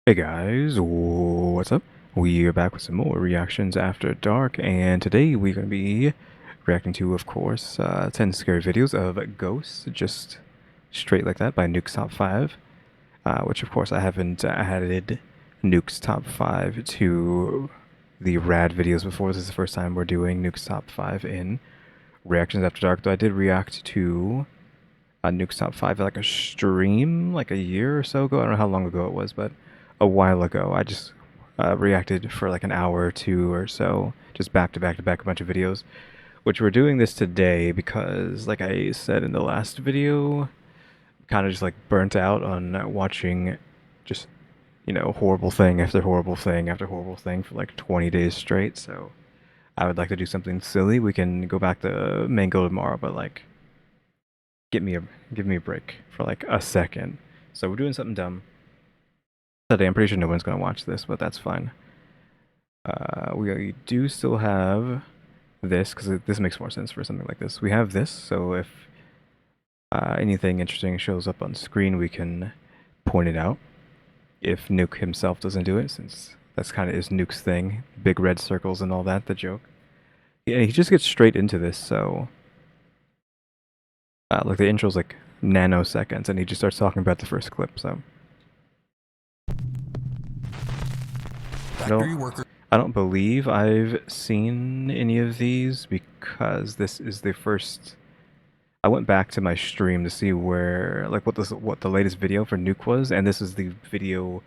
Hey guys, what's up? We are back with some more reactions after dark, and today we're going to be reacting to, of course, 10 scary videos of ghosts, just straight like that, by Nuke's Top 5, which of course I haven't added Nuke's Top 5 to the rad videos before. This is the first time we're doing Nuke's Top 5 in reactions after dark, though I did react to Nuke's Top 5 like a stream like a year or so ago. I don't know how long ago it was, but a while ago. I just reacted for like an hour or two or so, just back to back to back a bunch of videos, which we're doing this today because, like I said in the last video, kind of just like burnt out on watching just, horrible thing after horrible thing after horrible thing for like 20 days straight. So I would like to do something silly. We can go back to Mango tomorrow, but like, give me a break for like a second. So we're doing something dumb today. I'm pretty sure no one's gonna watch this, but that's fine. We do still have this because this makes more sense for something like this. We have this, so if anything interesting shows up on screen, we can point it out. If Nuke himself doesn't do it, since that's kind of is Nuke's thing, big red circles and all that, the joke. Yeah, he just gets straight into this, so like the intro's like nanoseconds, and he just starts talking about the first clip. So I don't believe I've seen any of these because this is the first. I went back to my stream to see where, like, what the latest video for Nuke was, and this is the video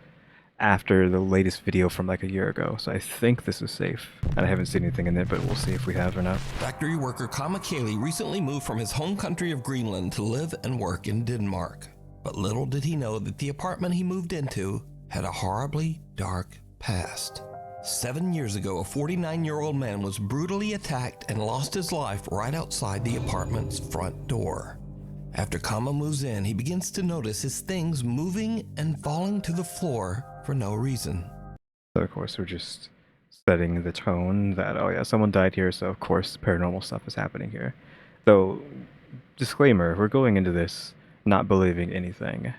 after the latest video from like a year ago. So I think this is safe, and I haven't seen anything in it, but we'll see if we have or not. Factory worker Kamakali recently moved from his home country of Greenland to live and work in Denmark. But little did he know that the apartment he moved into had a horribly dark past. 7 years ago, a 49-year-old man was brutally attacked and lost his life right outside the apartment's front door. After Kama moves in, he begins to notice his things moving and falling to the floor for no reason. So of course we're just setting the tone that, oh yeah, someone died here, so of course paranormal stuff is happening here. Though, disclaimer, we're going into this not believing anything.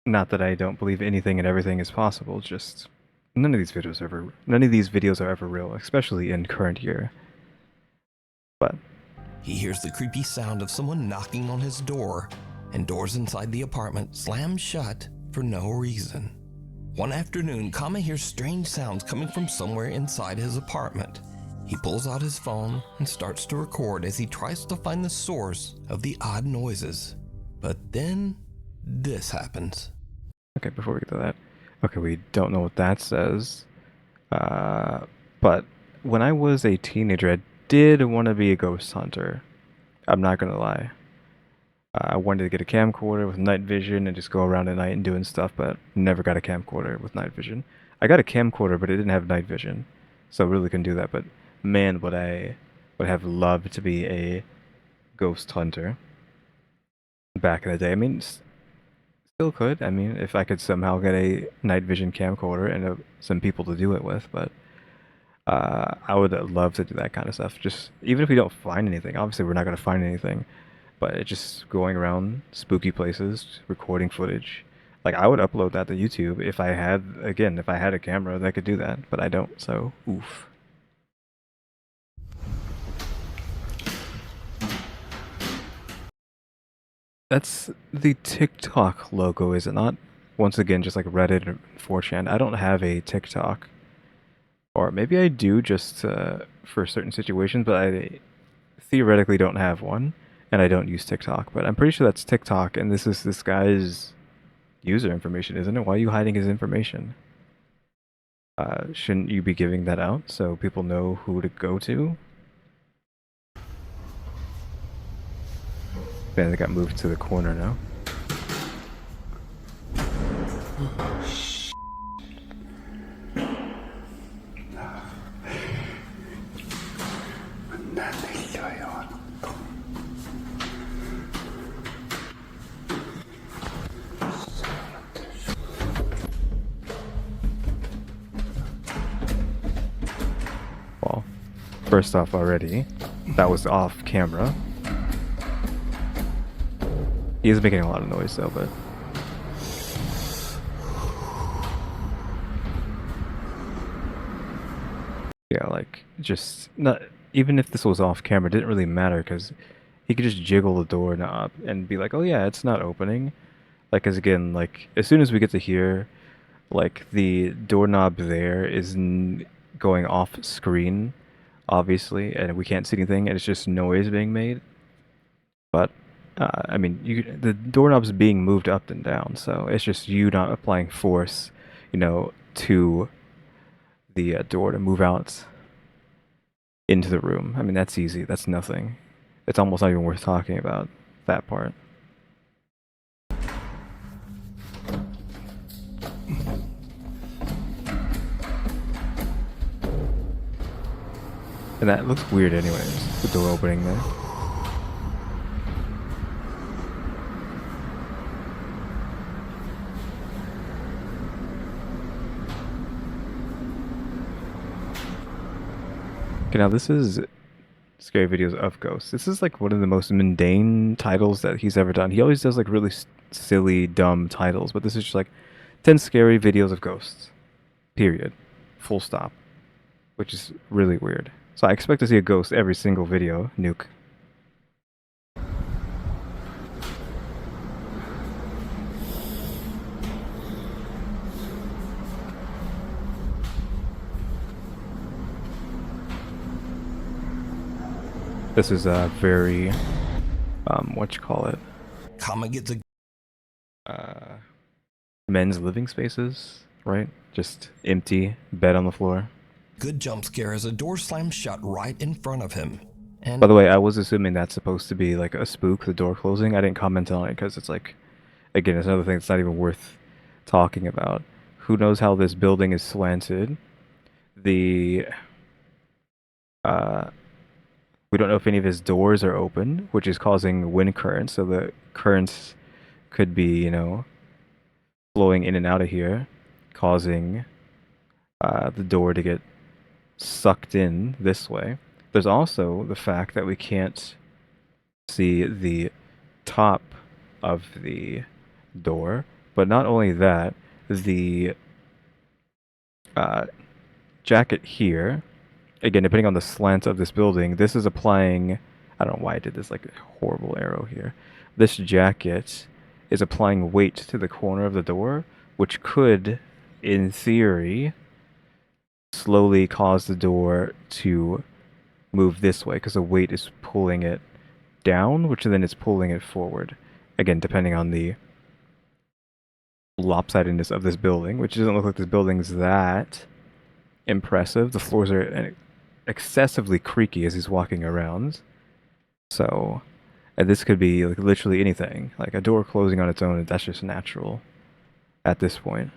Not that I don't believe anything and everything is possible, just none of these videos are ever real, especially in current year. But he hears the creepy sound of someone knocking on his door, and doors inside the apartment slam shut for no reason. One afternoon, Kama hears strange sounds coming from somewhere inside his apartment. He pulls out his phone and starts to record as he tries to find the source of the odd noises. But then this happens. Okay, before we get to that, okay, we don't know what that says, but when I was a teenager, I did want to be a ghost hunter. I'm not gonna lie. I wanted to get a camcorder with night vision and just go around at night and doing stuff, but never got a camcorder with night vision. I got a camcorder, but it didn't have night vision, so I really couldn't do that. But man, would have loved to be a ghost hunter back in the day. I mean, still could. I mean, if I could somehow get a night vision camcorder and some people to do it with, but I would love to do that kind of stuff. Just even if we don't find anything, obviously we're not going to find anything, but it's just going around spooky places, recording footage. Like, I would upload that to YouTube if I had, again, if I had a camera that could do that, but I don't, so oof. That's the TikTok logo, is it not? Once again, just like Reddit and 4chan. I don't have a TikTok. Or maybe I do just for certain situations, but I theoretically don't have one. And I don't use TikTok. But I'm pretty sure that's TikTok, and this is this guy's user information, isn't it? Why are you hiding his information? Shouldn't you be giving that out so people know who to go to? Man, they got moved to the corner now. Well, first off already, that was off camera. He is making a lot of noise though, but Yeah, like, just not even if this was off camera, it didn't really matter because he could just jiggle the doorknob and be like, "Oh yeah, it's not opening." Like, as again, like as soon as we get to here, like the doorknob there is going off screen, obviously, and we can't see anything, and it's just noise being made. But I mean, the doorknob's being moved up and down, so it's just you not applying force, to the door to move out into the room. I mean, that's easy. That's nothing. It's almost not even worth talking about that part. And that looks weird anyways, the door opening there. Okay, now this is Scary Videos of Ghosts. This is like one of the most mundane titles that he's ever done. He always does like really silly, dumb titles, but this is just like 10 Scary Videos of Ghosts. Period. Full stop. Which is really weird. So I expect to see a ghost every single video, Nuke. This is a very, what you call it? Kama gets a Men's living spaces, right? Just empty, bed on the floor. good jump scare as a door slams shut right in front of him. And By the way, I was assuming that's supposed to be like a spook, the door closing. I didn't comment on it because it's like, again, it's another thing that's not even worth talking about. Who knows how this building is slanted? The, we don't know if any of his doors are open, which is causing wind currents, so the currents could be, flowing in and out of here, causing the door to get sucked in this way. There's also the fact that we can't see the top of the door, but not only that, the jacket here, again, depending on the slant of this building, this is applying, I don't know why I did this like horrible arrow here. This jacket is applying weight to the corner of the door, which could, in theory, slowly cause the door to move this way because the weight is pulling it down, which then is pulling it forward. Again, depending on the lopsidedness of this building, which doesn't look like this building's that impressive. The floors are excessively creaky as he's walking around. So, and this could be like literally anything. Like a door closing on its own, that's just natural at this point.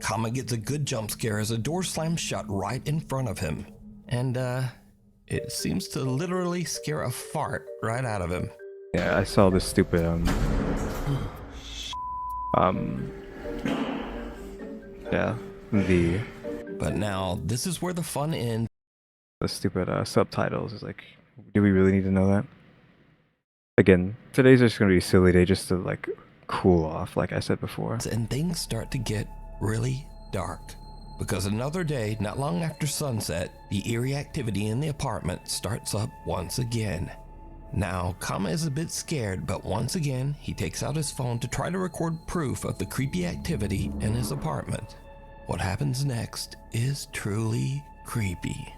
Kama gets a good jump scare as a door slams shut right in front of him. And, it seems to literally scare a fart right out of him. Yeah, I saw this stupid, yeah, But now, this is where the fun ends. the stupid subtitles is like, do we really need to know that? Again, today's just gonna be a silly day just to like cool off, like I said before. And things start to get really dark. Because another day, not long after sunset, the eerie activity in the apartment starts up once again. Now, Kama is a bit scared, but once again, he takes out his phone to try to record proof of the creepy activity in his apartment. What happens next is truly creepy.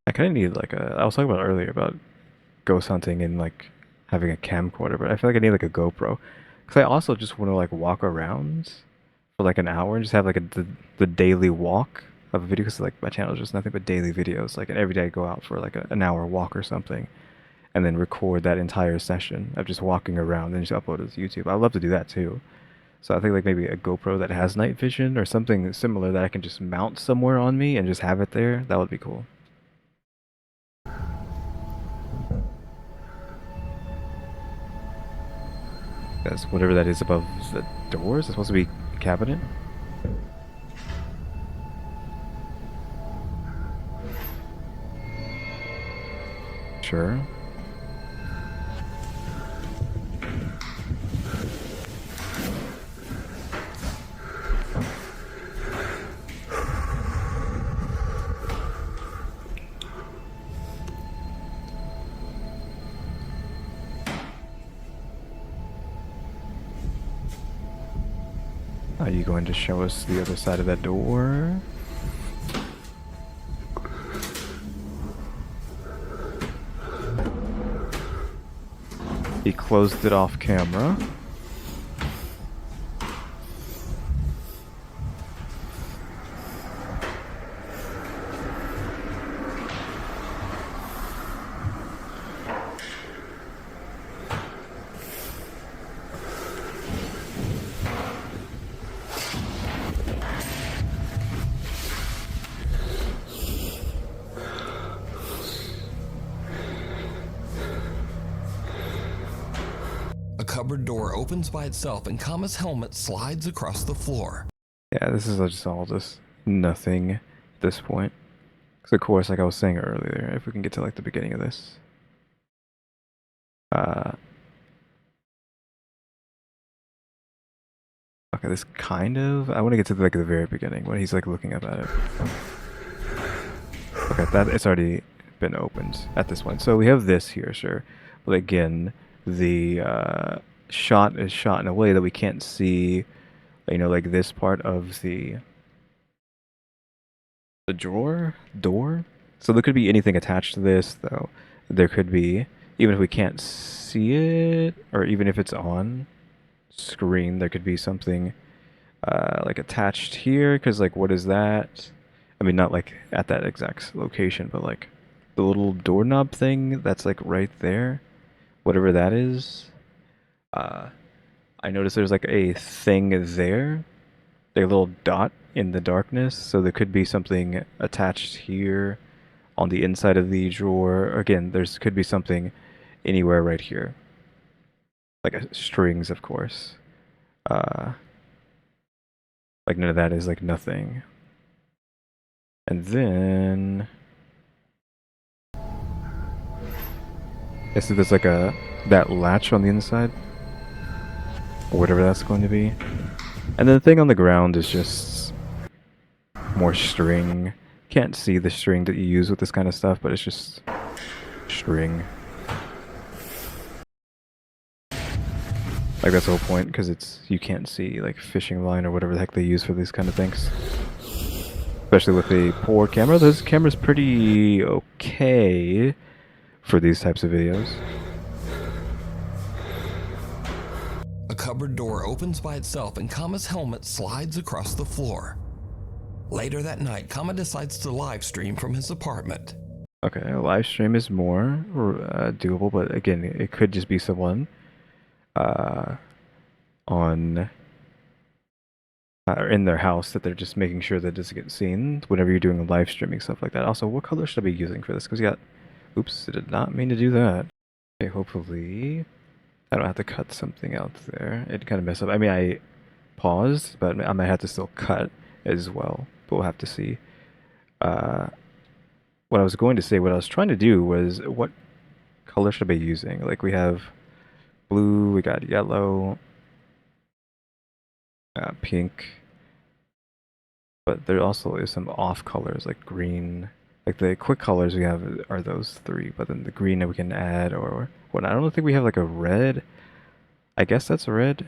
I kind of need like I was talking about earlier about ghost hunting and like having a camcorder, but I feel like I need like a GoPro. Because I also just want to like walk around for like an hour and just have like the daily walk of a video. Because like my channel is just nothing but daily videos. Like every day I go out for like an hour walk or something, and then record that entire session of just walking around and just upload it to YouTube. I'd love to do that too. So I think like maybe a GoPro that has night vision or something similar that I can just mount somewhere on me and just have it there. That would be cool. That's whatever that is above the doors. It's supposed to be a cabinet. Sure. Are you going to show us the other side of that door? He closed it off camera. A cupboard door opens by itself and Kama's helmet slides across the floor. Yeah, this is just all just nothing at this point. Because of course, like I was saying earlier, if we can get to like the beginning of this. Okay, this kind of... I want to get to like the very beginning when he's like looking up at it. Okay, that it's already been opened at this point. So we have this here, sure. But again, the shot is shot in a way that we can't see, you know, like this part of the door. So there could be anything attached to this, though. There could be, even if we can't see it, or even if it's on screen, there could be something like attached here. Because like, what is that? I mean, not like at that exact location, but like the little doorknob thing that's like right there, whatever that is. I noticed there's like a thing there, a little dot in the darkness, so there could be something attached here on the inside of the drawer. Again, there's could be something anywhere right here, like strings, of course. Like none of that is like nothing. And then I see there's like that latch on the inside, or whatever that's going to be. And then the thing on the ground is just more string. Can't see the string that you use with this kind of stuff, but it's just string. Like that's the whole point, because it's you can't see like fishing line or whatever the heck they use for these kind of things. Especially with a poor camera. This camera's pretty okay for these types of videos. A cupboard door opens by itself and Kama's helmet slides across the floor. Later that night, Kama decides to live stream from his apartment. Okay, a live stream is more doable, but again, it could just be someone on in their house that they're just making sure that it doesn't get seen whenever you're doing live streaming, stuff like that. Also, what color should I be using for this? Because you got... Oops, I did not mean to do that. Okay, hopefully I don't have to cut something out there. It kind of messed up. I mean, I paused, but I might have to still cut as well. But we'll have to see. What I was going to say, what I was trying to do was, what color should I be using? Like, we have blue, we got yellow, pink, but there also is some off colors like green. Like the quick colors we have are those three, but then the green that we can add or what. I don't think we have like a red. I guess that's a red,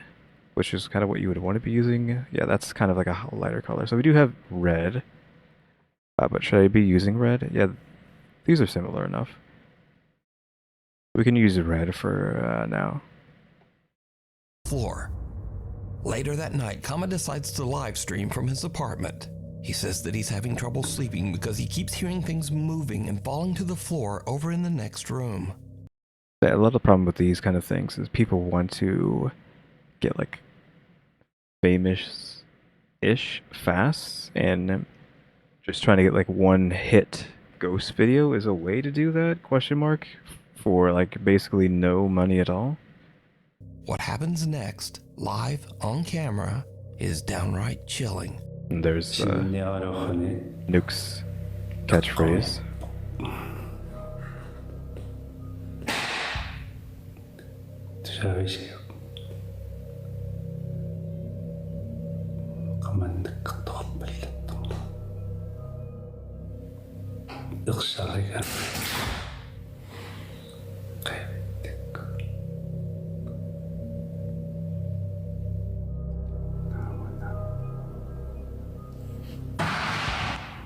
which is kind of what you would want to be using. Yeah, that's kind of like a lighter color. So we do have red, but should I be using red? Yeah, these are similar enough. We can use red for now. Floor. Later that night, Kama decides to live stream from his apartment. He says that he's having trouble sleeping because he keeps hearing things moving and falling to the floor over in the next room. A lot of the problem with these kind of things is people want to get like famous-ish fast, and just trying to get like one hit ghost video is a way to do that, question mark, for like basically no money at all. What happens next, live on camera, is downright chilling. And there's Nuke's catchphrase. Söisiä. Kamannikka toppellettu. Yksalikan. Käivittikö.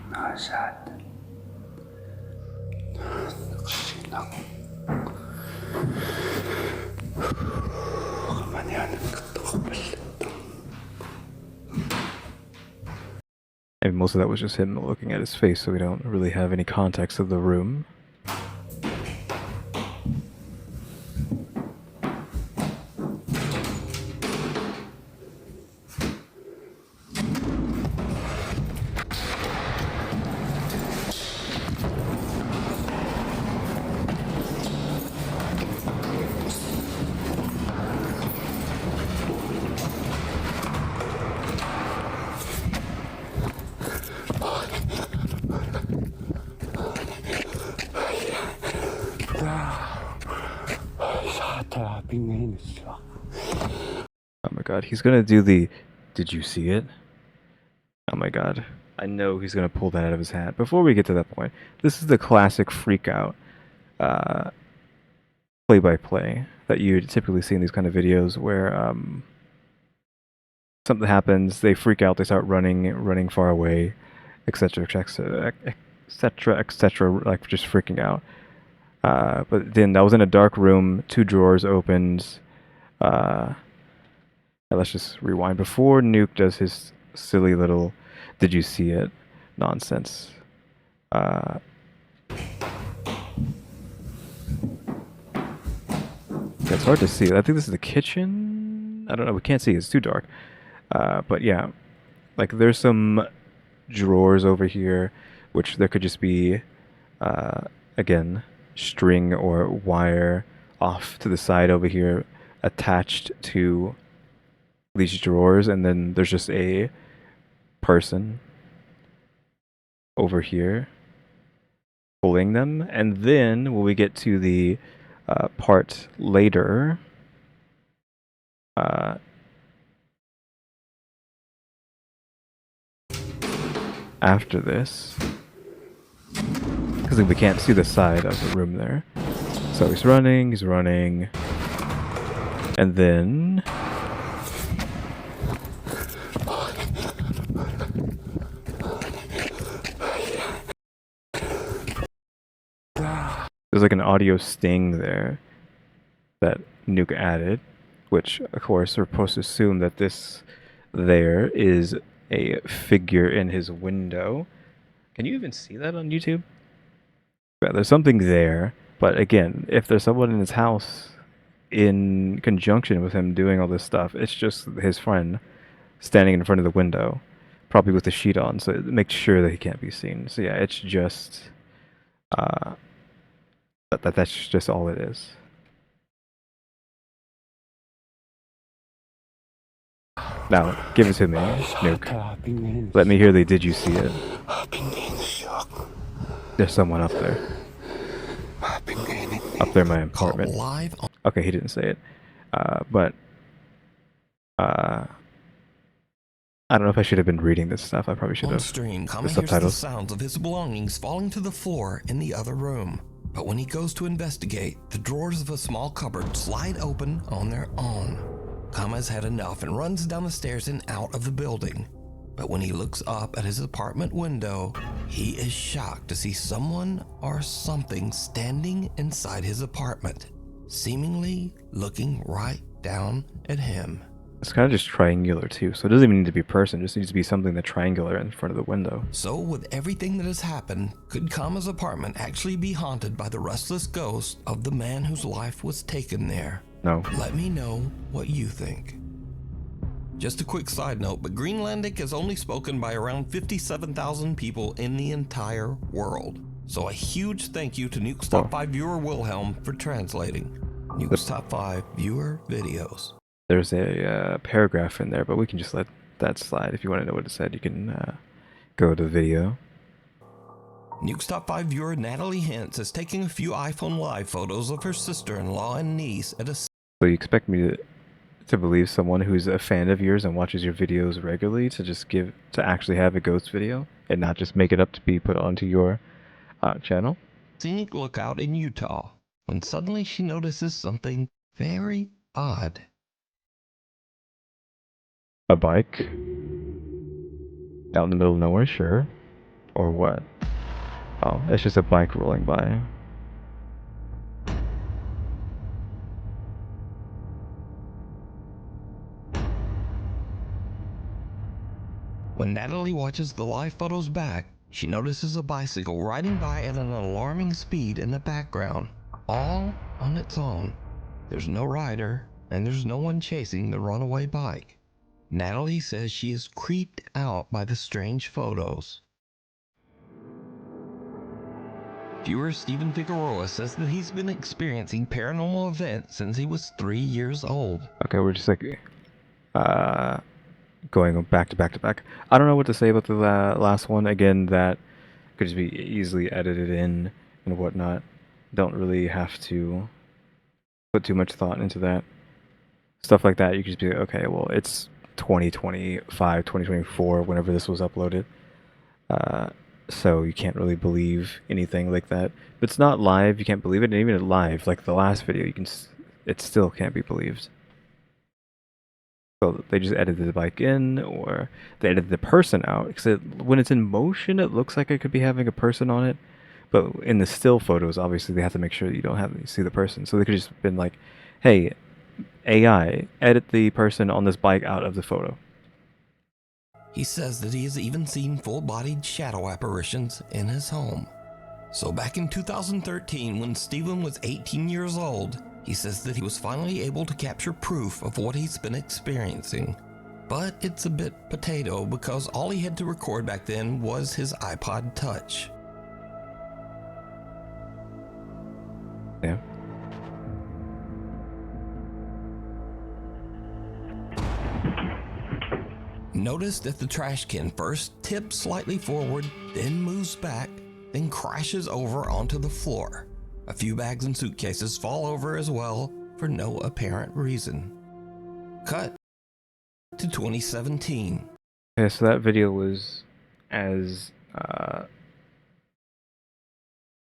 Naisaat. Yksina. Kamannikka toppellettu. And most of that was just him looking at his face, so we don't really have any context of the room. Oh my god, he's gonna do the, did you see it? Oh my god, I know he's gonna pull that out of his hat. Before we get to that point, this is the classic freak out play-by-play that you typically see in these kind of videos where something happens, they freak out, they start running far away, etc., etc., etc., etc., like just freaking out. But then that was in a dark room, 2 drawers opened. Let's just rewind. Before Nuke does his silly little "did you see it" nonsense. Yeah, it's hard to see. I think this is the kitchen. I don't know. We can't see. It's too dark. But yeah, like there's some drawers over here, which there could just be, again, string or wire off to the side over here attached to these drawers, and then there's just a person over here pulling them. And then when we get to the part later, after this, because we can't see the side of the room there, so he's running, and then there's like an audio sting there that Nuke added, which of course we're supposed to assume that this there is a figure in his window. Can you even see that on YouTube? Yeah, there's something there, but again, if there's someone in his house in conjunction with him doing all this stuff, it's just his friend standing in front of the window, probably with the sheet on, so it makes sure that he can't be seen. So yeah, it's just that's just all it is. Now, give it to me, Nuke. Let me hear the "did you see it?" There's someone up there. Up there in my apartment. Okay, he didn't say it. But I don't know if I should have been reading this stuff. I probably should have. On stream, Kama The hears the subtitles. sounds of his belongings falling to the floor in the other room. But when he goes to investigate, the drawers of a small cupboard slide open on their own. Kama has had enough and runs down the stairs and out of the building. But when he looks up at his apartment window, he is shocked to see someone or something standing inside his apartment, seemingly looking right down at him. It's kind of just triangular too, so it doesn't even need to be a person. It just needs to be something that's triangular in front of the window. So with everything that has happened, could Kama's apartment actually be haunted by the restless ghost of the man whose life was taken there? No. Let me know what you think. Just a quick side note, but Greenlandic is only spoken by around 57,000 people in the entire world. So a huge thank you to Nuke's Top 5 viewer Wilhelm for translating Nuke's Top 5 viewer videos. There's a paragraph in there, but we can just let that slide. If you want to know what it said, you can go to the video. Nuke's Top 5 viewer Natalie Hintz is taking a few iPhone Live photos of her sister-in-law and niece at a... So you expect me to believe someone who's a fan of yours and watches your videos regularly to actually have a ghost video and not just make it up to be put onto your channel? Scenic lookout in Utah when suddenly she notices something very odd. A bike out in the middle of nowhere, sure. Or what? Oh, it's just a bike rolling by. When Natalie watches the live photos back, she notices a bicycle riding by at an alarming speed in the background, all on its own. There's no rider, and there's no one chasing the runaway bike. Natalie says she is creeped out by the strange photos. Viewer Steven Figueroa says that he's been experiencing paranormal events since he was 3 years old. Okay, we're just like going back to back to back. I don't know what to say about the last one. Again, that could just be easily edited in and whatnot. Don't really have to put too much thought into that. Stuff like that, you could just be like, okay, well, it's 2025, 2024, whenever this was uploaded. So you can't really believe anything like that. If it's not live, you can't believe it. And even live, like the last video, it still can't be believed. So they just edited the bike in, or they edited the person out. Because when it's in motion, it looks like it could be having a person on it. But in the still photos, obviously, they have to make sure that you see the person. So they could just been like, hey, AI, edit the person on this bike out of the photo. He says that he has even seen full-bodied shadow apparitions in his home. So back in 2013, when Steven was 18 years old, he says that he was finally able to capture proof of what he's been experiencing. But it's a bit potato because all he had to record back then was his iPod Touch. Yeah. Notice that the trash can first tips slightly forward, then moves back, then crashes over onto the floor. A few bags and suitcases fall over as well for no apparent reason. Cut to 2017. Yeah, so that video was as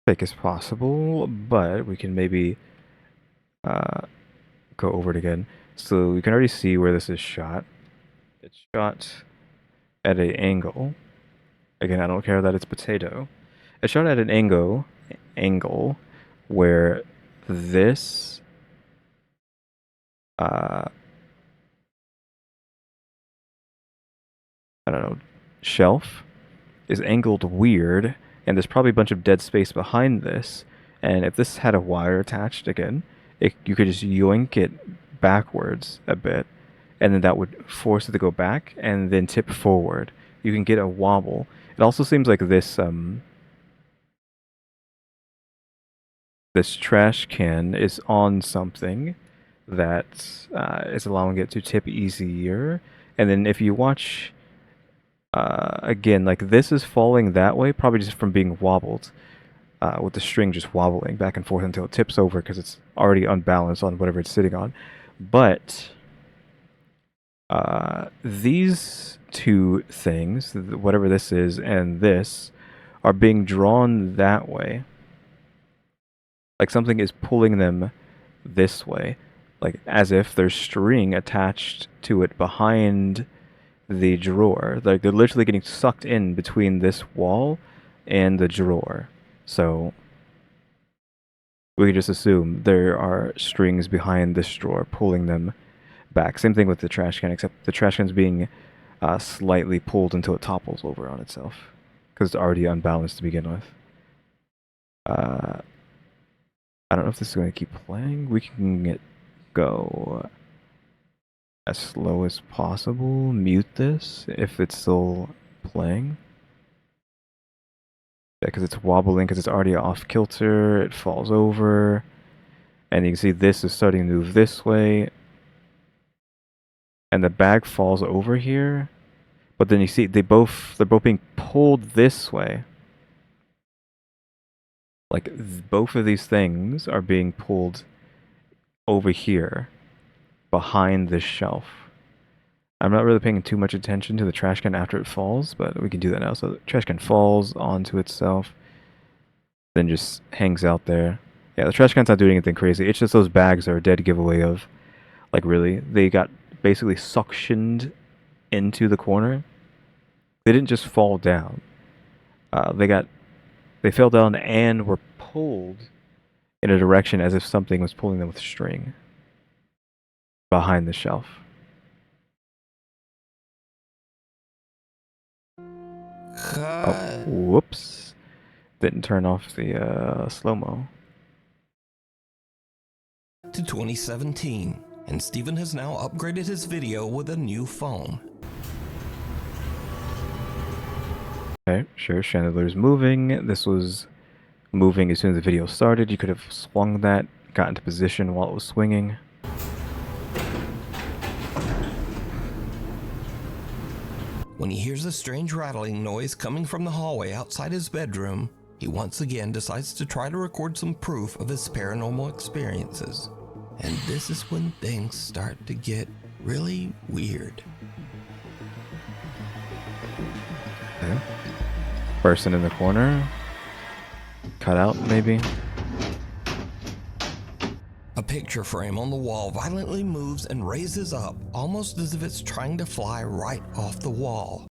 fake as possible, but we can maybe go over it again. So you can already see where this is shot. It's shot at an angle. Again, I don't care that it's potato. It's shot at an angle where this I don't know, shelf is angled weird, and there's probably a bunch of dead space behind this. And if this had a wire attached again, you could just yoink it backwards a bit, and then that would force it to go back and then tip forward. You can get a wobble. It also seems like this trash can is on something that is allowing it to tip easier. And then if you watch again, like this is falling that way, probably just from being wobbled, with the string just wobbling back and forth until it tips over because it's already unbalanced on whatever it's sitting on. But these two things, whatever this is and this, are being drawn that way. Like something is pulling them this way, like as if there's string attached to it behind the drawer. Like they're literally getting sucked in between this wall and the drawer. So we could just assume there are strings behind this drawer pulling them back. Same thing with the trash can, except the trash can's being slightly pulled until it topples over on itself because it's already unbalanced to begin with. I don't know if this is going to keep playing. We can go as slow as possible. Mute this if it's still playing. Yeah, because it's wobbling because it's already off kilter. It falls over. And you can see this is starting to move this way. And the bag falls over here. But then you see they're both being pulled this way. Like both of these things are being pulled over here. behind the shelf. I'm not really paying too much attention to the trash can after it falls, but we can do that now. So the trash can falls onto itself, then just hangs out there. Yeah, the trash can's not doing anything crazy. It's just those bags are a dead giveaway of, like, really, they got basically suctioned into the corner. They didn't just fall down. They fell down and were pulled in a direction as if something was pulling them with string behind the shelf. Oh, whoops. Didn't turn off the slow-mo. To 2017, and Steven has now upgraded his video with a new phone. Okay, sure, chandelier's moving. This was moving as soon as the video started. You could have swung that, got into position while it was swinging. When he hears a strange rattling noise coming from the hallway outside his bedroom, he once again decides to try to record some proof of his paranormal experiences. And this is when things start to get really weird. Okay. Person in the corner. Cut out, maybe. A picture frame on the wall violently moves and raises up, almost as if it's trying to fly right off the wall.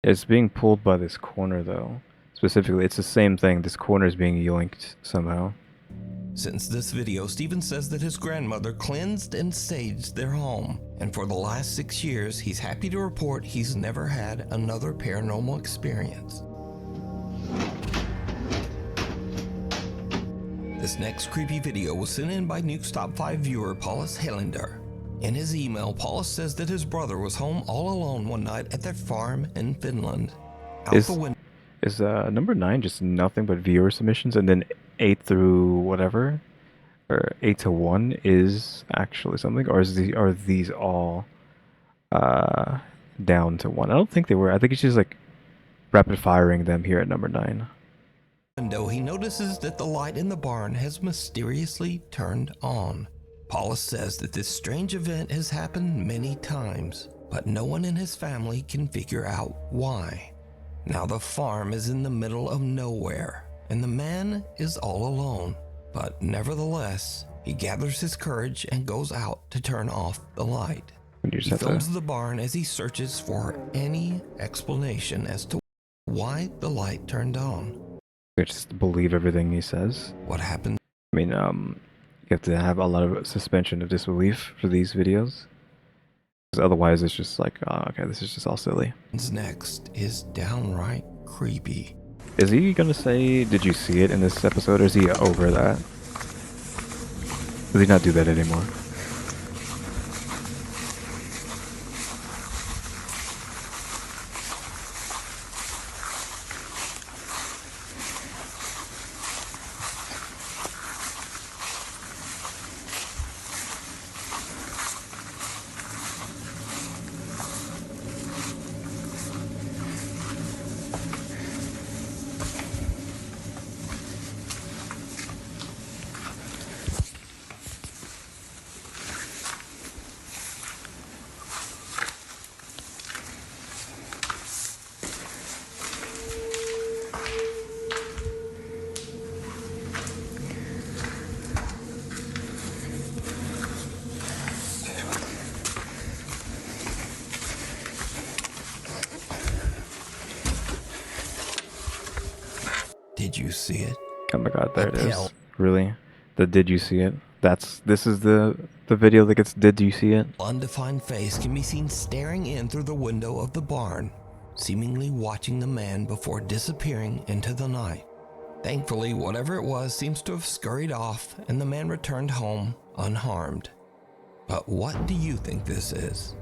It's being pulled by this corner, though. Specifically, it's the same thing. This corner is being yoinked somehow. Since this video, Steven says that his grandmother cleansed and saged their home, and for the last 6 years, he's happy to report he's never had another paranormal experience. This next creepy video was sent in by Nuke's top 5 viewer, Paulus Helander. In his email, Paulus says that his brother was home all alone one night at their farm in Finland. Is number 9 just nothing but viewer submissions, and then 8 through whatever, or 8 to 1 is actually something, or are these all down to 1? I don't think they were. I think it's just like rapid firing them here at number 9. Window, he notices that the light in the barn has mysteriously turned on. Paulus says that this strange event has happened many times, but no one in his family can figure out why. Now the farm is in the middle of nowhere, and the man is all alone. But nevertheless, he gathers his courage and goes out to turn off the light. He films the barn as he searches for any explanation as to why the light turned on. Just believe everything he says. What happened? I mean, you have to have a lot of suspension of disbelief for these videos. Because otherwise it's just like, oh, okay, this is just all silly. Next is downright creepy. Is he gonna say, did you see it in this episode, or is he over that? Does he not do that anymore? Did you see it? Oh my god, there it is. Really? The did you see it? This is the video that gets did you see it? Undefined face can be seen staring in through the window of the barn, seemingly watching the man before disappearing into the night. Thankfully, whatever it was seems to have scurried off and the man returned home unharmed. But what do you think this is?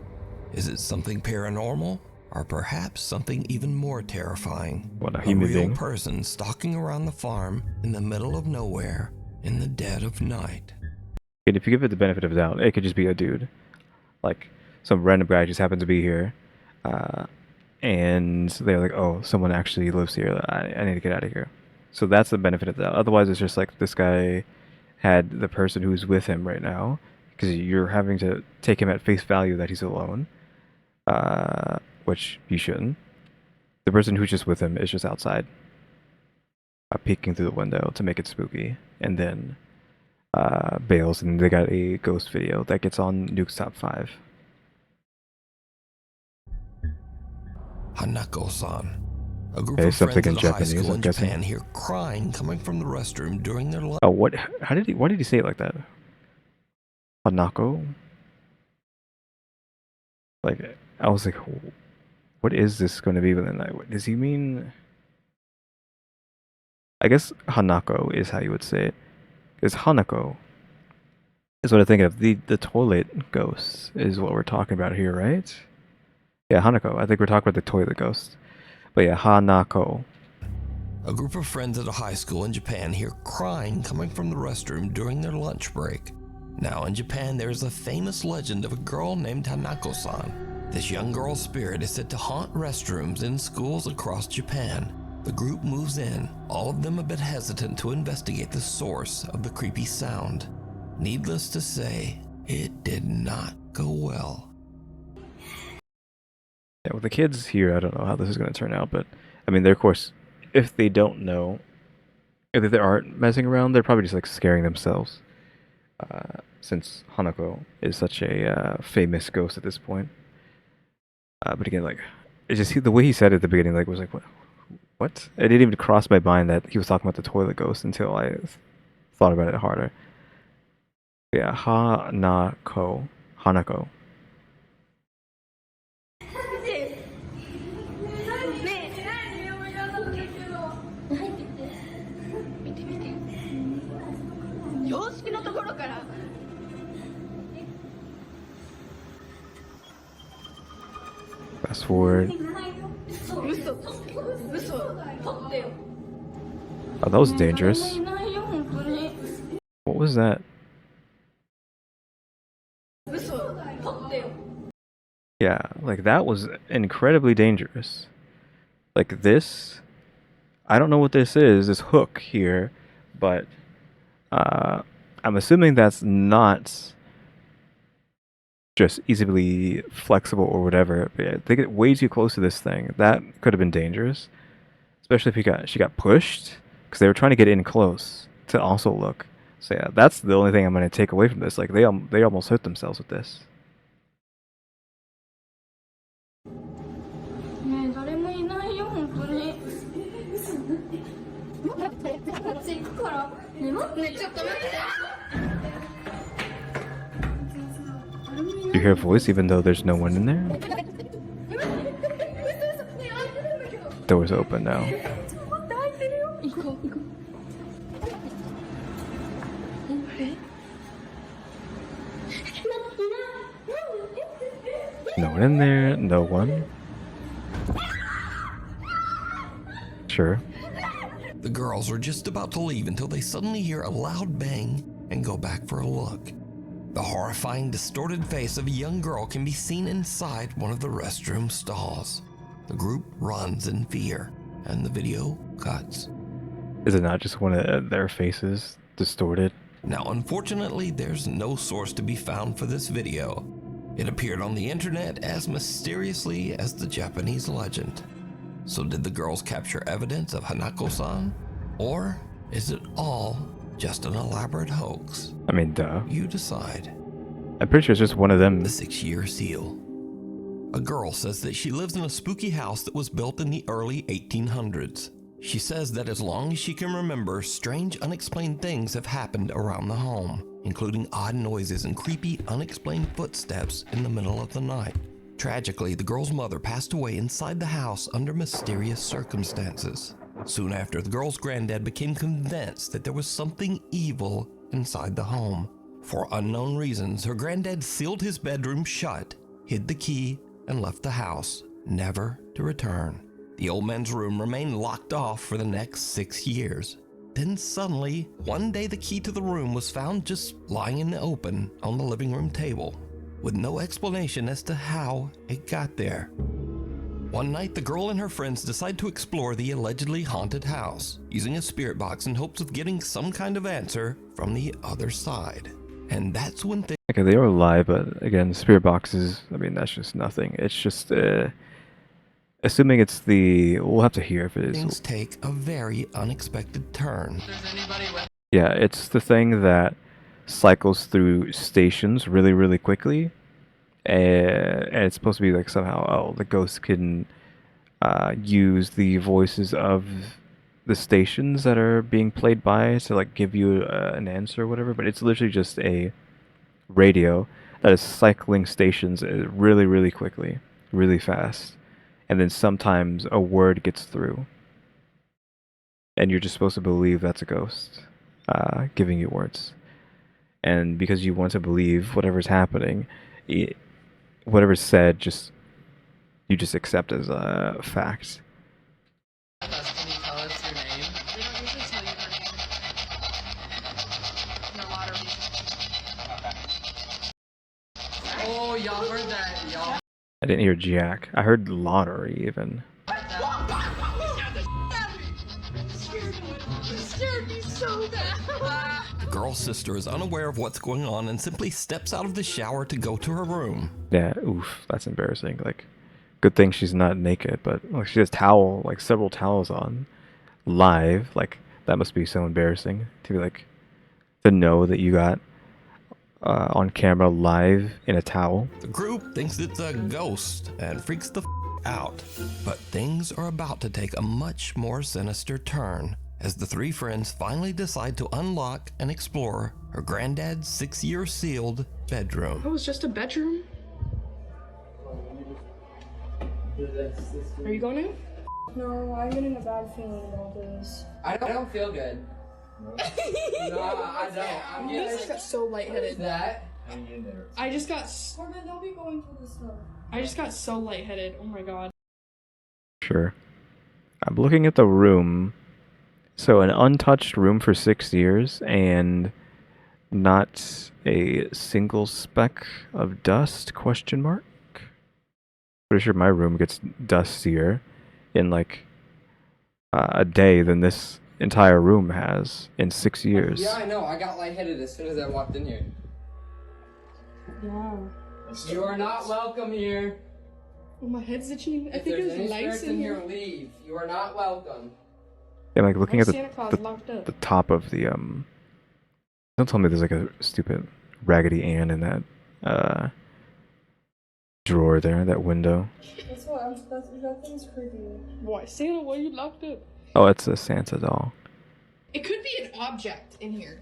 Is it something paranormal? Or perhaps something even more terrifying? What, a human real being? person stalking around the farm in the middle of nowhere in the dead of night. And if you give it the benefit of the doubt, it could just be a dude. Like, some random guy just happened to be here. And they're like, oh, someone actually lives here. I need to get out of here. So that's the benefit of the doubt. Otherwise, it's just like this guy had the person who's with him right now because you're having to take him at face value that he's alone, which you shouldn't. The person who's just with him is just outside, peeking through the window to make it spooky, and then bails, and they got a ghost video that gets on Nuke's top 5. Hanako-san. A group Okay, of something friends in at a high Japanese, school I'm in guessing. Japan hear crying coming from the restroom during their lunch. Oh, what? How did he? Why did he say it like that? Hanako? Like, I was like, what is this going to be within that? What does he mean? I guess Hanako is how you would say it. Because Hanako is what I think of. The toilet ghost is what we're talking about here, right? Yeah, Hanako. I think we're talking about the toilet ghost. But yeah, Hanako. A group of friends at a high school in Japan hear crying coming from the restroom during their lunch break. Now in Japan, there is a famous legend of a girl named Hanako-san. This young girl's spirit is said to haunt restrooms in schools across Japan. The group moves in, all of them a bit hesitant to investigate the source of the creepy sound. Needless to say, it did not go well. Yeah, with the kids here, I don't know how this is going to turn out, but I mean, they're, of course, if they don't know, if they aren't messing around, they're probably just like scaring themselves. Since Hanako is such a famous ghost at this point. But again, like, it's just the way he said it at the beginning, like, was like, what? What? It didn't even cross my mind that he was talking about the toilet ghost until I thought about it harder. Yeah, Hanako. Hanako. 洋式のところから Fast forward. Oh, that was dangerous. What was that? Yeah, like that was incredibly dangerous. Like this, I don't know what this is, this hook here, but I'm assuming that's not just easily flexible or whatever. But yeah, they get way too close to this thing. That could have been dangerous, especially if she got pushed because they were trying to get in close to also look. So yeah, that's the only thing I'm gonna take away from this. Like they almost hurt themselves with this. You hear a voice even though there's no one in there? Door's open now. No one in there, no one. Sure. The girls are just about to leave until they suddenly hear a loud bang and go back for a look. The horrifying, distorted face of a young girl can be seen inside one of the restroom stalls. The group runs in fear, and the video cuts. Is it not just one of their faces distorted? Now, unfortunately, there's no source to be found for this video. It appeared on the internet as mysteriously as the Japanese legend. So did the girls capture evidence of Hanako-san? Or is it all just an elaborate hoax? I mean, duh. You decide. I'm pretty sure it's just one of them. The 6-year seal. A girl says that she lives in a spooky house that was built in the early 1800s. She says that as long as she can remember, strange, unexplained things have happened around the home, including odd noises and creepy, unexplained footsteps in the middle of the night. Tragically, the girl's mother passed away inside the house under mysterious circumstances. Soon after, the girl's granddad became convinced that there was something evil inside the home. For unknown reasons, her granddad sealed his bedroom shut, hid the key, and left the house, never to return. The old man's room remained locked off for the next 6 years. Then suddenly, one day the key to the room was found just lying in the open on the living room table, with no explanation as to how it got there. One night, the girl and her friends decide to explore the allegedly haunted house, using a spirit box in hopes of getting some kind of answer from the other side. And that's when Okay, they are alive, but again, spirit boxes, I mean, that's just nothing. It's just, assuming it's the, we'll have to hear if it is. things take a very unexpected turn. Yeah, it's the thing that cycles through stations really, really quickly. And it's supposed to be like somehow, oh, the ghost can use the voices of the stations that are being played by to like give you an answer or whatever. But it's literally just a radio that is cycling stations really, really quickly, really fast. And then sometimes a word gets through, and you're just supposed to believe that's a ghost giving you words. And because you want to believe whatever's happening, whatever's said, you just accept as a fact. Can you tell us your name? We don't usually tell you her name. No lottery. Oh, y'all heard that, y'all. I didn't hear Jack. I heard lottery even. You scared me so bad. The girl's sister is unaware of what's going on and simply steps out of the shower to go to her room. Yeah, oof, that's embarrassing. Like, good thing she's not naked, but like she has like several towels on, live. Like that must be so embarrassing to be like, to know that you got on camera live in a towel. The group thinks it's a ghost and freaks the out. But things are about to take a much more sinister turn as the three friends finally decide to unlock and explore her granddad's 6-year sealed bedroom. It was just a bedroom. Are you going in? No, I'm getting a bad feeling about this. I don't feel good. No, I don't. I'm I getting just got so lightheaded. that. I just got Corbin, don't be going through this stuff. I just got so lightheaded. Oh my god. Sure. I'm looking at the room. So an untouched room for 6 years and not a single speck of dust, question mark? Pretty sure my room gets dustier in like a day than this entire room has in 6 years. Yeah, I know. I got lightheaded as soon as I walked in here. Yeah. You are not welcome here. Oh, my head's itching. I If think there's there's any lights spirits in in here. here, leave. You are not welcome. I'm like looking at Santa Claus the locked up. the top of the Don't tell me there's like a stupid Raggedy Ann in that drawer there, that window. That's what that thing's creepy. Why, Santa? Why are you locked up? Oh, it's a Santa doll. It could be an object in here.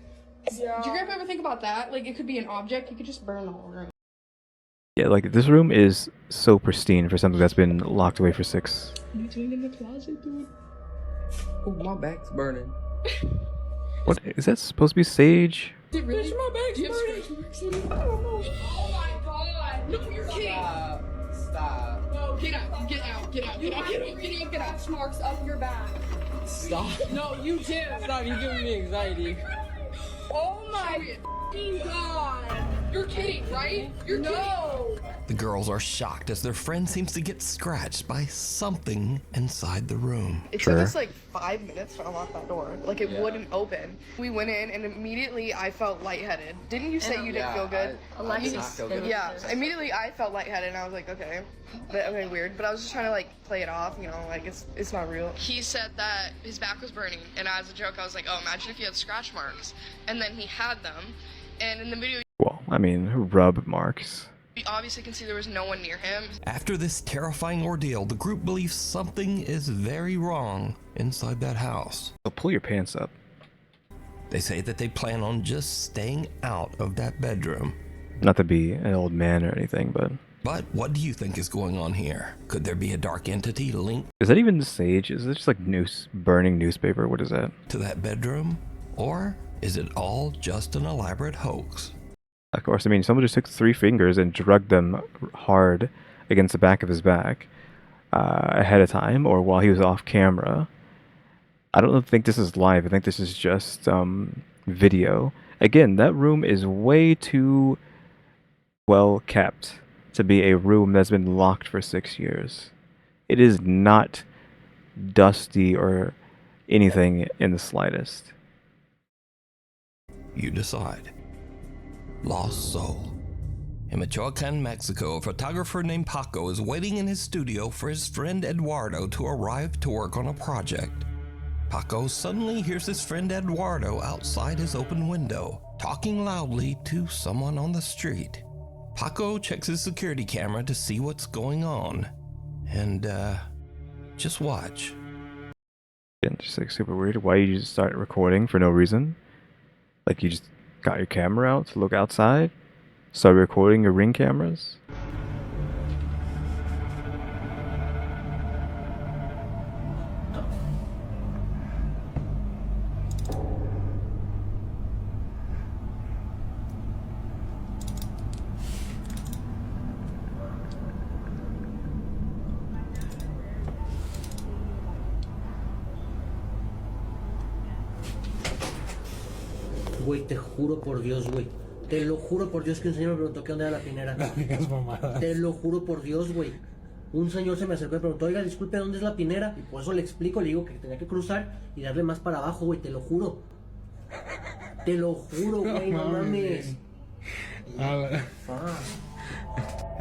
Yeah. Did you guys ever think about that? Like, it could be an object. You could just burn the whole room. Yeah, like this room is so pristine for something that's been locked away for 6. You doing in the closet, dude? Oh, my back's burning. What is that supposed to be sage? Did really? My bag's burning. I don't know. Oh my god. No, you're kidding. Stop. No, get out. Get out. Get out. Get out. Get out. Get out. Get out. Marks up your back. Stop. No, you did. Stop. You're giving me anxiety. Oh my f***ing god. You're kidding, right? You're No. The girls are shocked as their friend seems to get scratched by something inside the room. It Sure. took us like 5 minutes to unlock that door. Like it wouldn't open. We went in and immediately I felt lightheaded. Didn't you say you didn't feel good? Yeah, immediately I felt lightheaded and I was like, okay, weird. But I was just trying to like play it off, you know, like it's not real. He said that his back was burning, and as a joke, I was like, oh, imagine if you had scratch marks. And then he had them, and in the video, Well, I mean, rub marks. you obviously can see there was no one near him. After this terrifying ordeal, the group believes something is very wrong inside that house. So pull your pants up. They say that they plan on just staying out of that bedroom. Not to be an old man or anything, but But what do you think is going on here? Could there be a dark entity linked is that even sage? Is it just like burning newspaper? What is that? to that bedroom? Or is it all just an elaborate hoax? Of course, I mean, someone just took 3 fingers and drugged them hard against the back of his back ahead of time or while he was off camera. I don't think this is live. I think this is just video. Again, that room is way too well kept to be a room that's been locked for 6 years. It is not dusty or anything in the slightest. You decide. lost soul. In Michoacan, Mexico, a photographer named Paco is waiting in his studio for his friend Eduardo to arrive to work on a project. Paco suddenly hears his friend Eduardo outside his open window, talking loudly to someone on the street. Paco checks his security camera to see what's going on. And, just watch. And just like super weird. Why you just start recording for no reason? Like you just got your camera out to look outside? Start recording your Ring cameras? Güey, te juro por Dios, güey. Te lo juro por Dios que un señor me preguntó que dónde era la pinera. No digas mamadas. Te lo juro por Dios, güey. Un señor se me acercó y me preguntó, oiga, disculpe, ¿dónde es la pinera? Y por eso le explico, le digo que tenía que cruzar y darle más para abajo, güey, te lo juro. Te lo juro, güey, no mames.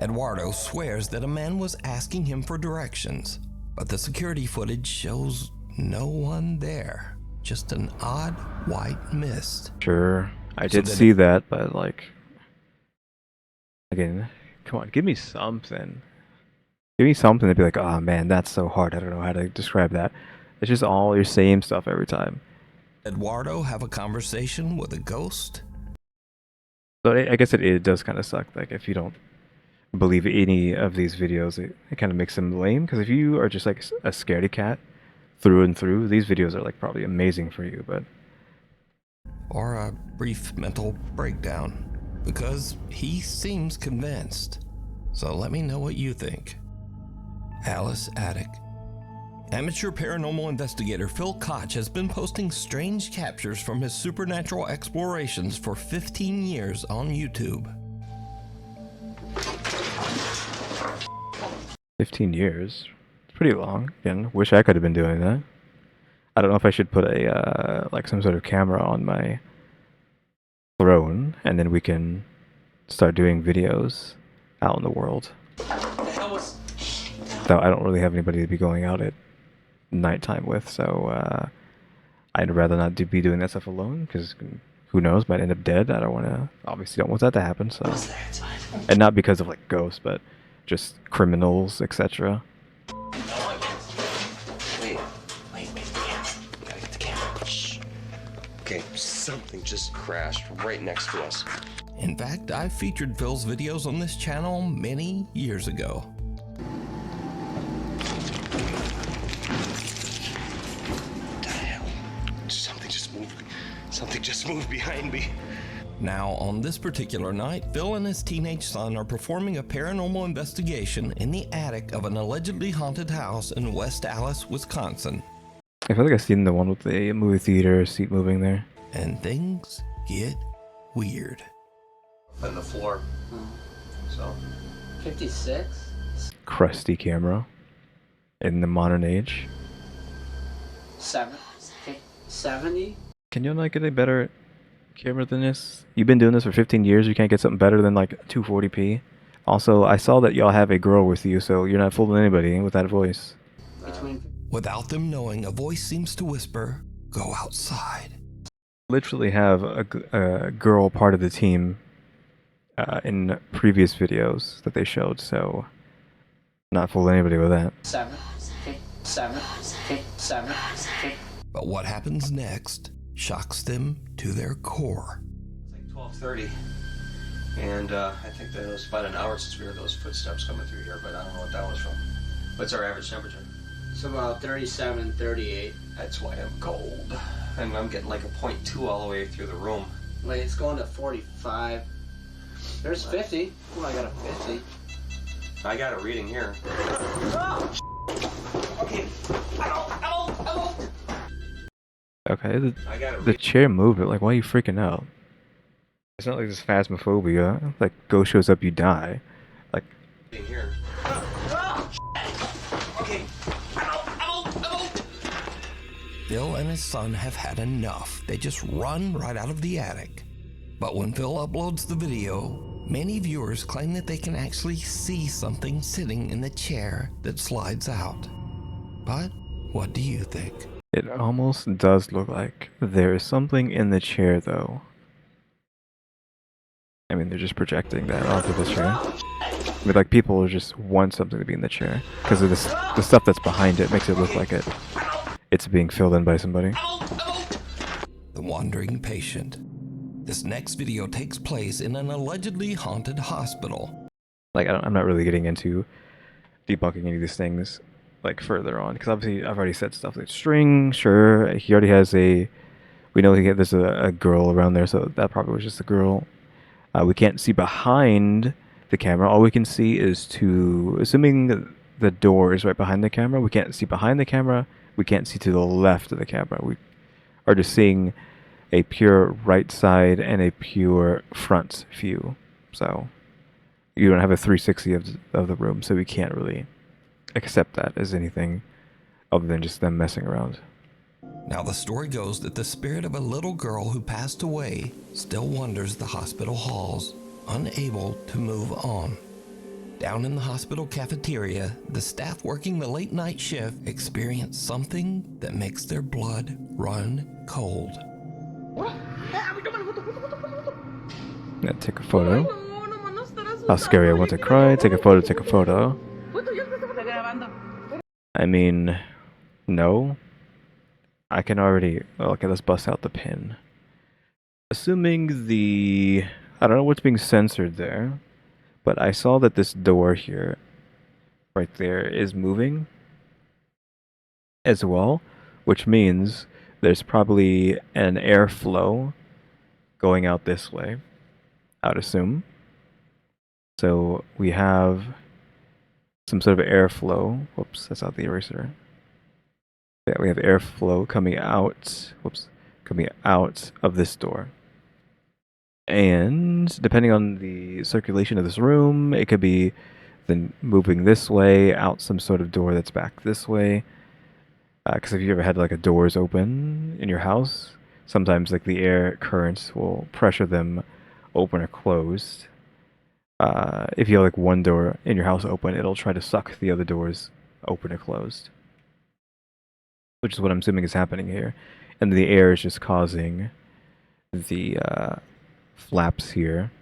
Eduardo swears that a man was asking him for directions, but the security footage shows no one there. Just an odd white mist. Sure, I did see that, but like, again, come on, give me something. Give me something to be like, oh man, that's so hard. I don't know how to describe that. It's just all your same stuff every time. Eduardo have a conversation with a ghost? So I guess it does kind of suck. Like if you don't believe any of these videos, it kind of makes them lame. Because if you are just like a scaredy cat through and through, these videos are like probably amazing for you. But or a brief mental breakdown, because he seems convinced. So let me know what you think. Alice Attic. Amateur paranormal investigator Phil Koch has been posting strange captures from his supernatural explorations for 15 years on YouTube. 15 years? It's pretty long. Again, wish I could have been doing that. I don't know if I should put a, like some sort of camera on my throne, and then we can start doing videos out in the world. Though I don't really have anybody to be going out at nighttime with, so I'd rather not be doing that stuff alone, because who knows, might end up dead. I don't want to, obviously don't want that to happen, so. And not because of like ghosts, but just criminals, etc. Wait, gotta get the camera. Shh. Okay, something just crashed right next to us. In fact, I featured Phil's videos on this channel many years ago. Something just moved behind me. Now, on this particular night, Phil and his teenage son are performing a paranormal investigation in the attic of an allegedly haunted house in West Allis, Wisconsin. I feel like I've seen the one with the movie theater seat moving there. And things get weird. On the floor. So. 56? Crusty camera. In the modern age. 70? Can you not get a better camera than this? You've been doing this for 15 years, you can't get something better than like 240p? Also, I saw that y'all have a girl with you, so you're not fooling anybody with that voice. Without them knowing, a voice seems to whisper, "Go outside." Literally have a girl part of the team in previous videos that they showed, so not fooling anybody with that. 7. But what happens next shocks them to their core. It's like 12:30, and I think that it was about an hour since we heard those footsteps coming through here, but I don't know what that was from. What's our average temperature? It's about 37, 38. That's why I'm cold. And I'm getting like a 0.2 all the way through the room. Wait, it's going to 45. There's 50. Oh, I got a 50. I got a reading here. Okay. Okay, the chair moved, but like, why are you freaking out? It's not like this phasmophobia. Like, ghost shows up, you die. Like, here. Okay. Bill and his son have had enough. They just run right out of the attic. But when Phil uploads the video, many viewers claim that they can actually see something sitting in the chair that slides out. But what do you think? It almost does look like there is something in the chair, though. I mean, they're just projecting that onto the chair. I mean, like, people just want something to be in the chair because of the stuff that's behind it makes it look like it's being filled in by somebody. The Wandering Patient. This next video takes place in an allegedly haunted hospital. Like, I'm not really getting into debunking any of these things, like, further on, because obviously I've already said stuff like string, sure, he already has we know there's a girl around there, so that probably was just a girl. We can't see behind the camera. All we can see is assuming the door is right behind the camera, we can't see behind the camera, we can't see to the left of the camera. We are just seeing a pure right side and a pure front view. So you don't have a 360 of the room, so we can't really accept that as anything other than just them messing around. Now the story goes that the spirit of a little girl who passed away still wanders the hospital halls, unable to move on. Down in the hospital cafeteria, the staff working the late night shift experience something that makes their blood run cold. Yeah, take a photo. How scary I want to cry. Take a photo, take a photo. I mean, no. I can already... Okay, let's bust out the pin. Assuming I don't know what's being censored there, but I saw that this door here, right there, is moving as well, which means there's probably an airflow going out this way, I would assume. So we have some sort of airflow. Whoops, that's not the eraser. Yeah, we have airflow coming out. Whoops, coming out of this door. And depending on the circulation of this room, it could be then moving this way, out some sort of door that's back this way. Because if you ever had like a doors open in your house, sometimes like the air currents will pressure them open or closed. If you have like one door in your house open, it'll try to suck the other doors open or closed. Which is what I'm assuming is happening here. And the air is just causing the flaps here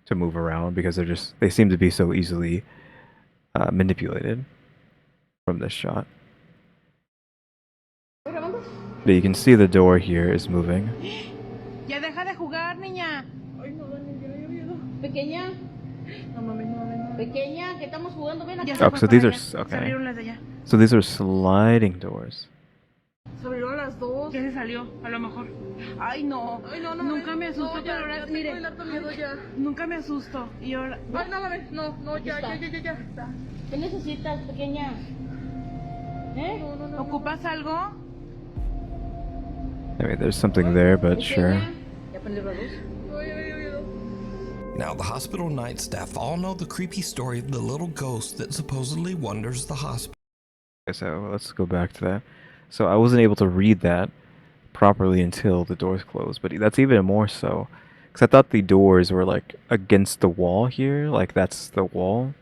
to move around because they seem to be so easily manipulated from this shot. But you can see the door here is moving. Ya deja de jugar, niña. Pequeña. No mames, no mames. Pequeña, que estamos jugando, ven acá. Oh, so these are okay. So these are sliding doors. Se abrieron las dos. Ya se salió, a lo mejor. Ay, no. Ay, no, no. Nunca me asusto, no, pero ahora, mire. Nunca me asusto. Y ahora. Ay, no mames, no, ya. ¿Qué necesitas, pequeña? ¿Eh? No. ¿Ocupas algo? I mean, there's something there, but sure. ¿Ya prendió la luz? Now the hospital night staff all know the creepy story of the little ghost that supposedly wanders the hospital. Okay, so let's go back to that. So I wasn't able to read that properly until the doors closed, but that's even more so. Because I thought the doors were like against the wall here, like that's the wall,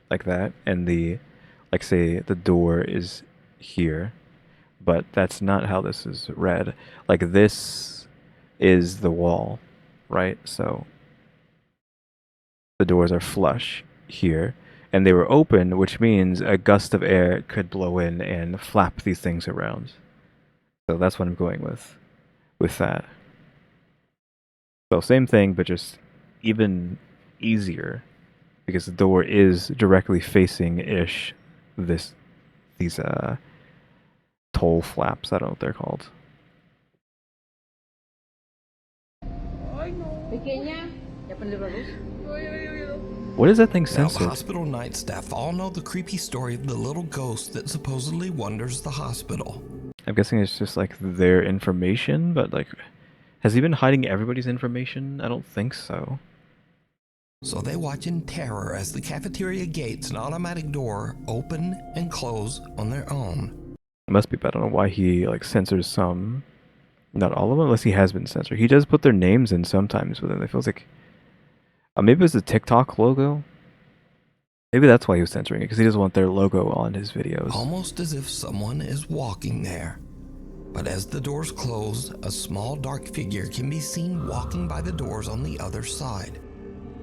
like that, and like say the door is here, but that's not how this is read. Like this is the wall, right? So the doors are flush here, and they were open, which means a gust of air could blow in and flap these things around. So that's what I'm going with that. So same thing, but just even easier, because the door is directly facing-ish these toll flaps. I don't know what they're called. Pequeña, ya prendió la luz. What is that thing Now censored? the hospital night staff all know the creepy story of the little ghost that supposedly wanders the hospital. I'm guessing it's just like their information, but like, has he been hiding everybody's information? I don't think so. So they watch in terror as the cafeteria gates and automatic door open and close on their own. It must be, but I don't know why he like censors some Not all of them, unless he has been censored. He does put their names in sometimes, but then it feels like maybe it was the TikTok logo. Maybe that's why he was censoring it, because he doesn't want their logo on his videos. Almost as if someone is walking there. But as the doors close, a small dark figure can be seen walking by the doors on the other side.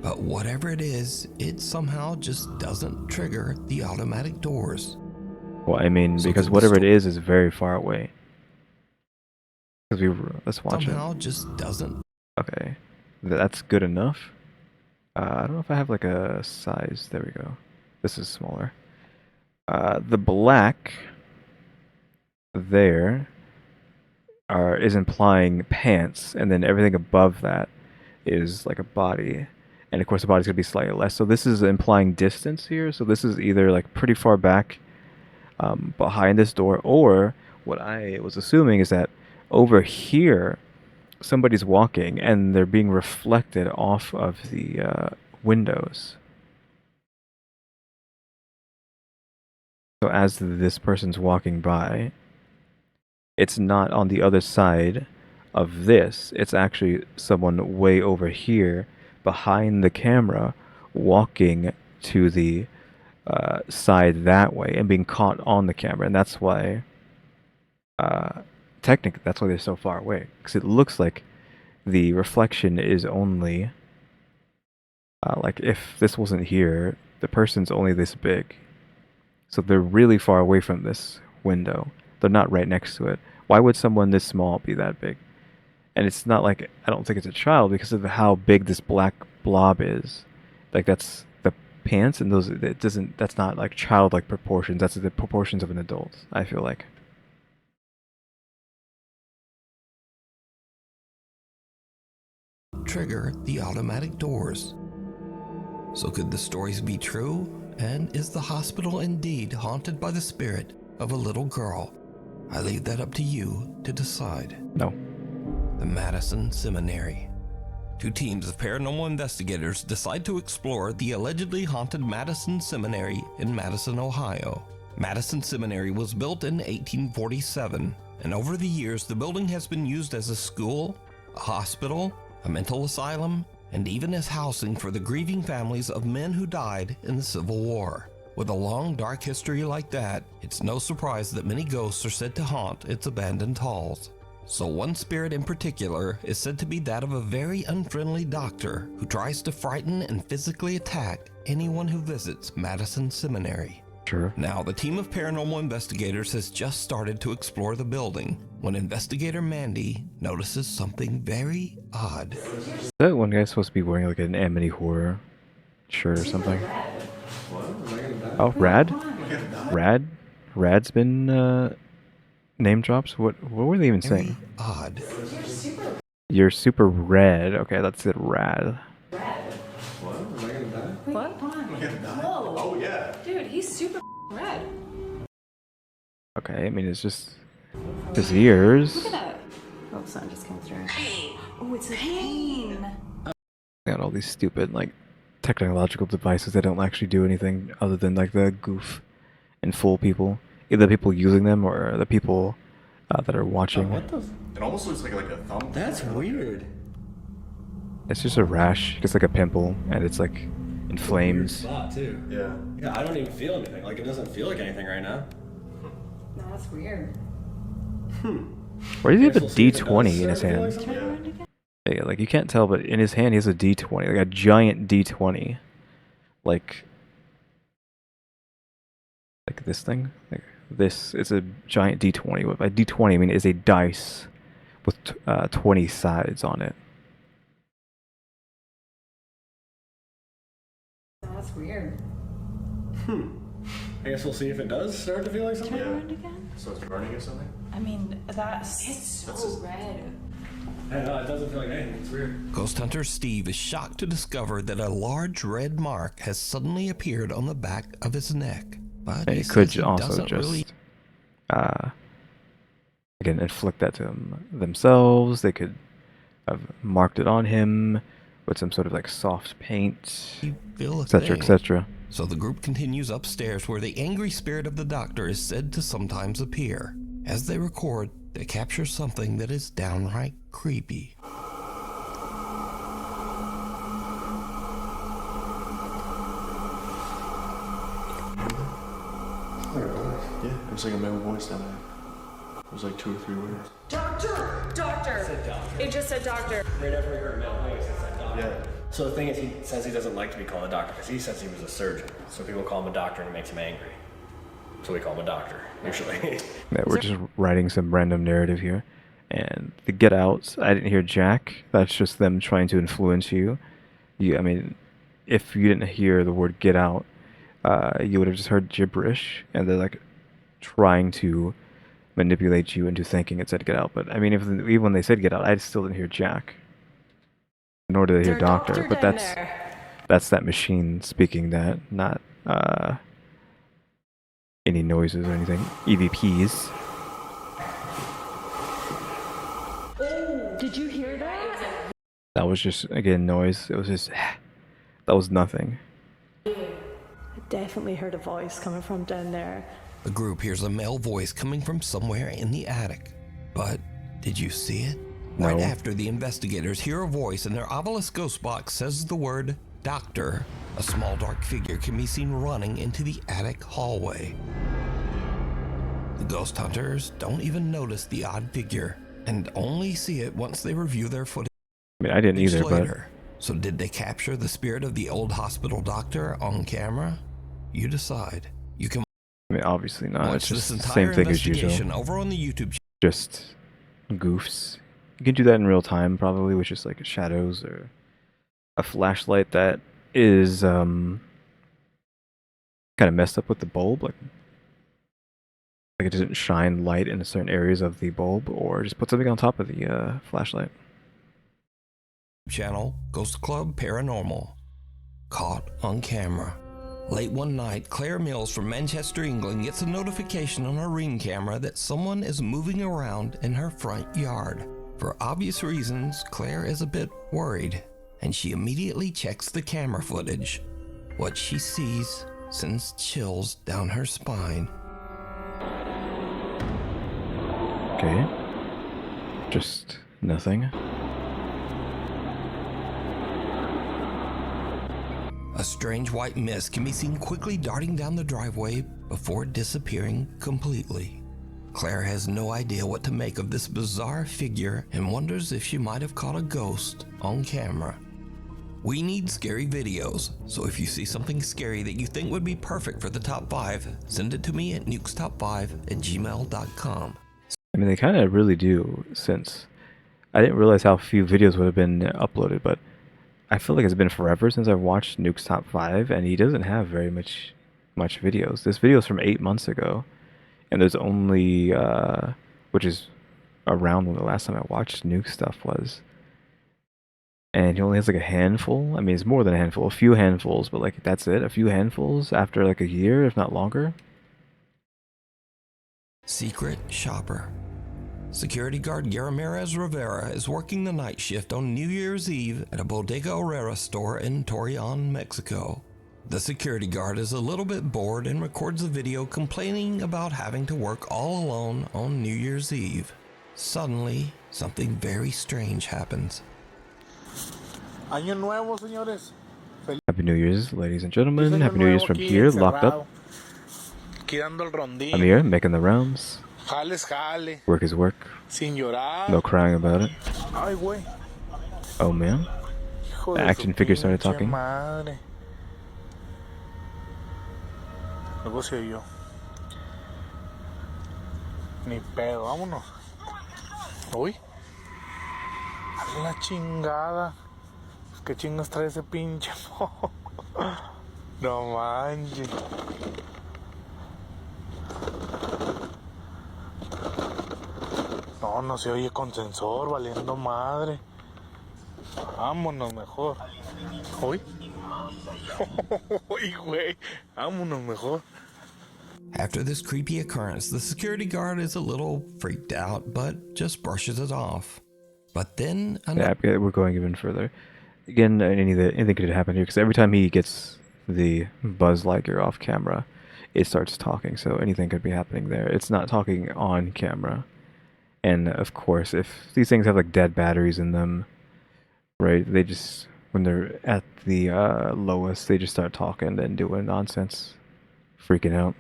But whatever it is, it somehow just doesn't trigger the automatic doors. Well, I mean, So because could the whatever it is very far away. Because let's watch somehow it. just doesn't. Okay, that's good enough. I don't know if I have like a size. There we go. This is smaller. The black there is implying pants, and then everything above that is like a body. And of course the body's gonna be slightly less. So this is implying distance here. So this is either like pretty far back behind this door, or what I was assuming is that over here somebody's walking and they're being reflected off of the windows. So as this person's walking by, it's not on the other side of this. It's actually someone way over here behind the camera walking to the side that way and being caught on the camera. And that's why, technically, that's why they're so far away. Because it looks like the reflection is only, like if this wasn't here, the person's only this big. So they're really far away from this window. They're not right next to it. Why would someone this small be that big? And it's not like, I don't think it's a child because of how big this black blob is. Like that's the pants, and that's not like childlike proportions. That's the proportions of an adult, I feel like. Trigger the automatic doors. So could the stories be true? And is the hospital indeed haunted by the spirit of a little girl? I leave that up to you to decide. No. The Madison Seminary. Two teams of paranormal investigators decide to explore the allegedly haunted Madison Seminary in Madison, Ohio. Madison Seminary was built in 1847, and over the years the building has been used as a school, a hospital, a mental asylum, and even as housing for the grieving families of men who died in the Civil War. With a long, dark history like that, it's no surprise that many ghosts are said to haunt its abandoned halls. So one spirit in particular is said to be that of a very unfriendly doctor who tries to frighten and physically attack anyone who visits Madison Seminary. Sure. Now, the team of paranormal investigators has just started to explore the building when investigator Mandy notices something very odd. Is that one guy supposed to be wearing like an Amity horror shirt or something? Oh, Rad? Rad's been name drops? What were they even saying? Odd. You're super red. Okay, that's it, Rad. What? Whoa. Oh, yeah. Dude, he's super red. Okay, I mean, it's just his ears. Look at that. Oh, sun just came through. Oh, it's a pain. Got all these stupid, like, technological devices that don't actually do anything other than, like, the goof and fool people. Either the people using them or the people that are watching. What the? It almost looks like a thumb. That's weird. It's just a rash, just like a pimple, and it's like in flames. Weird spot too. Yeah. Yeah, I don't even feel anything. Like it doesn't feel like anything right now. No, that's weird. Why does he have a D20 in his hand? Yeah, like you can't tell, but in his hand he has a D20, like a giant D20, like this thing. Like this is a giant D20. By D20, I mean is a dice with 20 sides on it. That's weird. I guess we'll see if it does start to feel like something. Turn around again? So it's burning or something? I mean, it's so red. I know, it doesn't feel like anything. It's weird. Ghost hunter Steve is shocked to discover that a large red mark has suddenly appeared on the back of his neck. But And he it could says he also doesn't just really again inflict that to themselves. They could have marked it on him with some sort of like soft paint, feel a etc., thing. etc. So the group continues upstairs where the angry spirit of the doctor is said to sometimes appear. As they record, that captures something that is downright creepy. Yeah, it was like a male voice down there. It was like 2 or 3 words. Doctor! Doctor! It said doctor. It just said doctor. Right after we heard a male voice, it said doctor. Yeah. So the thing is, he says he doesn't like to be called a doctor because he says he was a surgeon. So people call him a doctor and it makes him angry. So we call him a doctor, usually. Yeah, we're just writing some random narrative here. And the Get Out, I didn't hear Jack. That's just them trying to influence you. I mean, if you didn't hear the word Get Out, you would have just heard gibberish. And they're like trying to manipulate you into thinking it said Get Out. But I mean, even when they said Get Out, I still didn't hear Jack. Nor did I hear Doctor. But that's that machine speaking that, not any noises or anything. EVPs. Oh, did you hear that? That was just, again, noise. It was just, that was nothing. I definitely heard a voice coming from down there. The group hears a male voice coming from somewhere in the attic. But did you see it? No. Right after the investigators hear a voice and their obelisk ghost box says the word doctor, a small dark figure can be seen running into the attic hallway. The ghost hunters don't even notice the odd figure and only see it once they review their footage. I mean, I didn't either, later. So did they capture the spirit of the old hospital doctor on camera? You decide. You can I mean, obviously not. watch It's just this the entire same thing as investigation usual. over on the YouTube channel. Just goofs. You can do that in real time, probably, with just like shadows or a flashlight that is kind of messed up with the bulb, like it doesn't shine light in certain areas of the bulb, or just put something on top of the flashlight. Channel Ghost Club Paranormal. Caught on camera. Late one night, Claire Mills from Manchester, England gets a notification on her Ring camera that someone is moving around in her front yard. For obvious reasons, Claire is a bit worried, and she immediately checks the camera footage. What she sees sends chills down her spine. Okay. Just nothing. A strange white mist can be seen quickly darting down the driveway before disappearing completely. Claire has no idea what to make of this bizarre figure and wonders if she might have caught a ghost on camera. We need scary videos, so if you see something scary that you think would be perfect for the top 5, send it to me at nukestop5@gmail.com. I mean, they kind of really do, since I didn't realize how few videos would have been uploaded, but I feel like it's been forever since I've watched Nuke's Top 5, and he doesn't have very much videos. This video is from 8 months ago, and there's only, which is around when the last time I watched Nuke stuff was. And he only has like a handful. I mean, it's more than a handful, a few handfuls, but like that's it. A few handfuls after like a year, if not longer. Secret shopper. Security guard Ramirez Rivera is working the night shift on New Year's Eve at a Bodega Herrera store in Torreon, Mexico. The security guard is a little bit bored and records a video complaining about having to work all alone on New Year's Eve. Suddenly, something very strange happens. Año nuevo, señores. Happy New Year's, ladies and gentlemen. Happy New Year's from here, locked up. Aquí dando el rondín. I'm here, making the rounds. Jales, jale. Work is work. Sin llorar. No crying about it. Ay, güey. Oh, man. Hijo The de action su figure started pinche talking. Madre. Luego se oyó. Ni pedo, vámonos. Uy. A la chingada. ¿Qué chingas trae ese pinche? No manches. No, no se oye con sensor, valiendo madre. Vámonos mejor. Uy. Uy, güey. Vámonos mejor. After this creepy occurrence, the security guard is a little freaked out, but just brushes it off. But then Yeah, we're going even further. Again, anything could happen here, because every time he gets the Buzz Lightyear off camera, it starts talking, so anything could be happening there. It's not talking on camera. And of course, if these things have like dead batteries in them, right? They just, when they're at the lowest, they just start talking and doing nonsense, freaking out.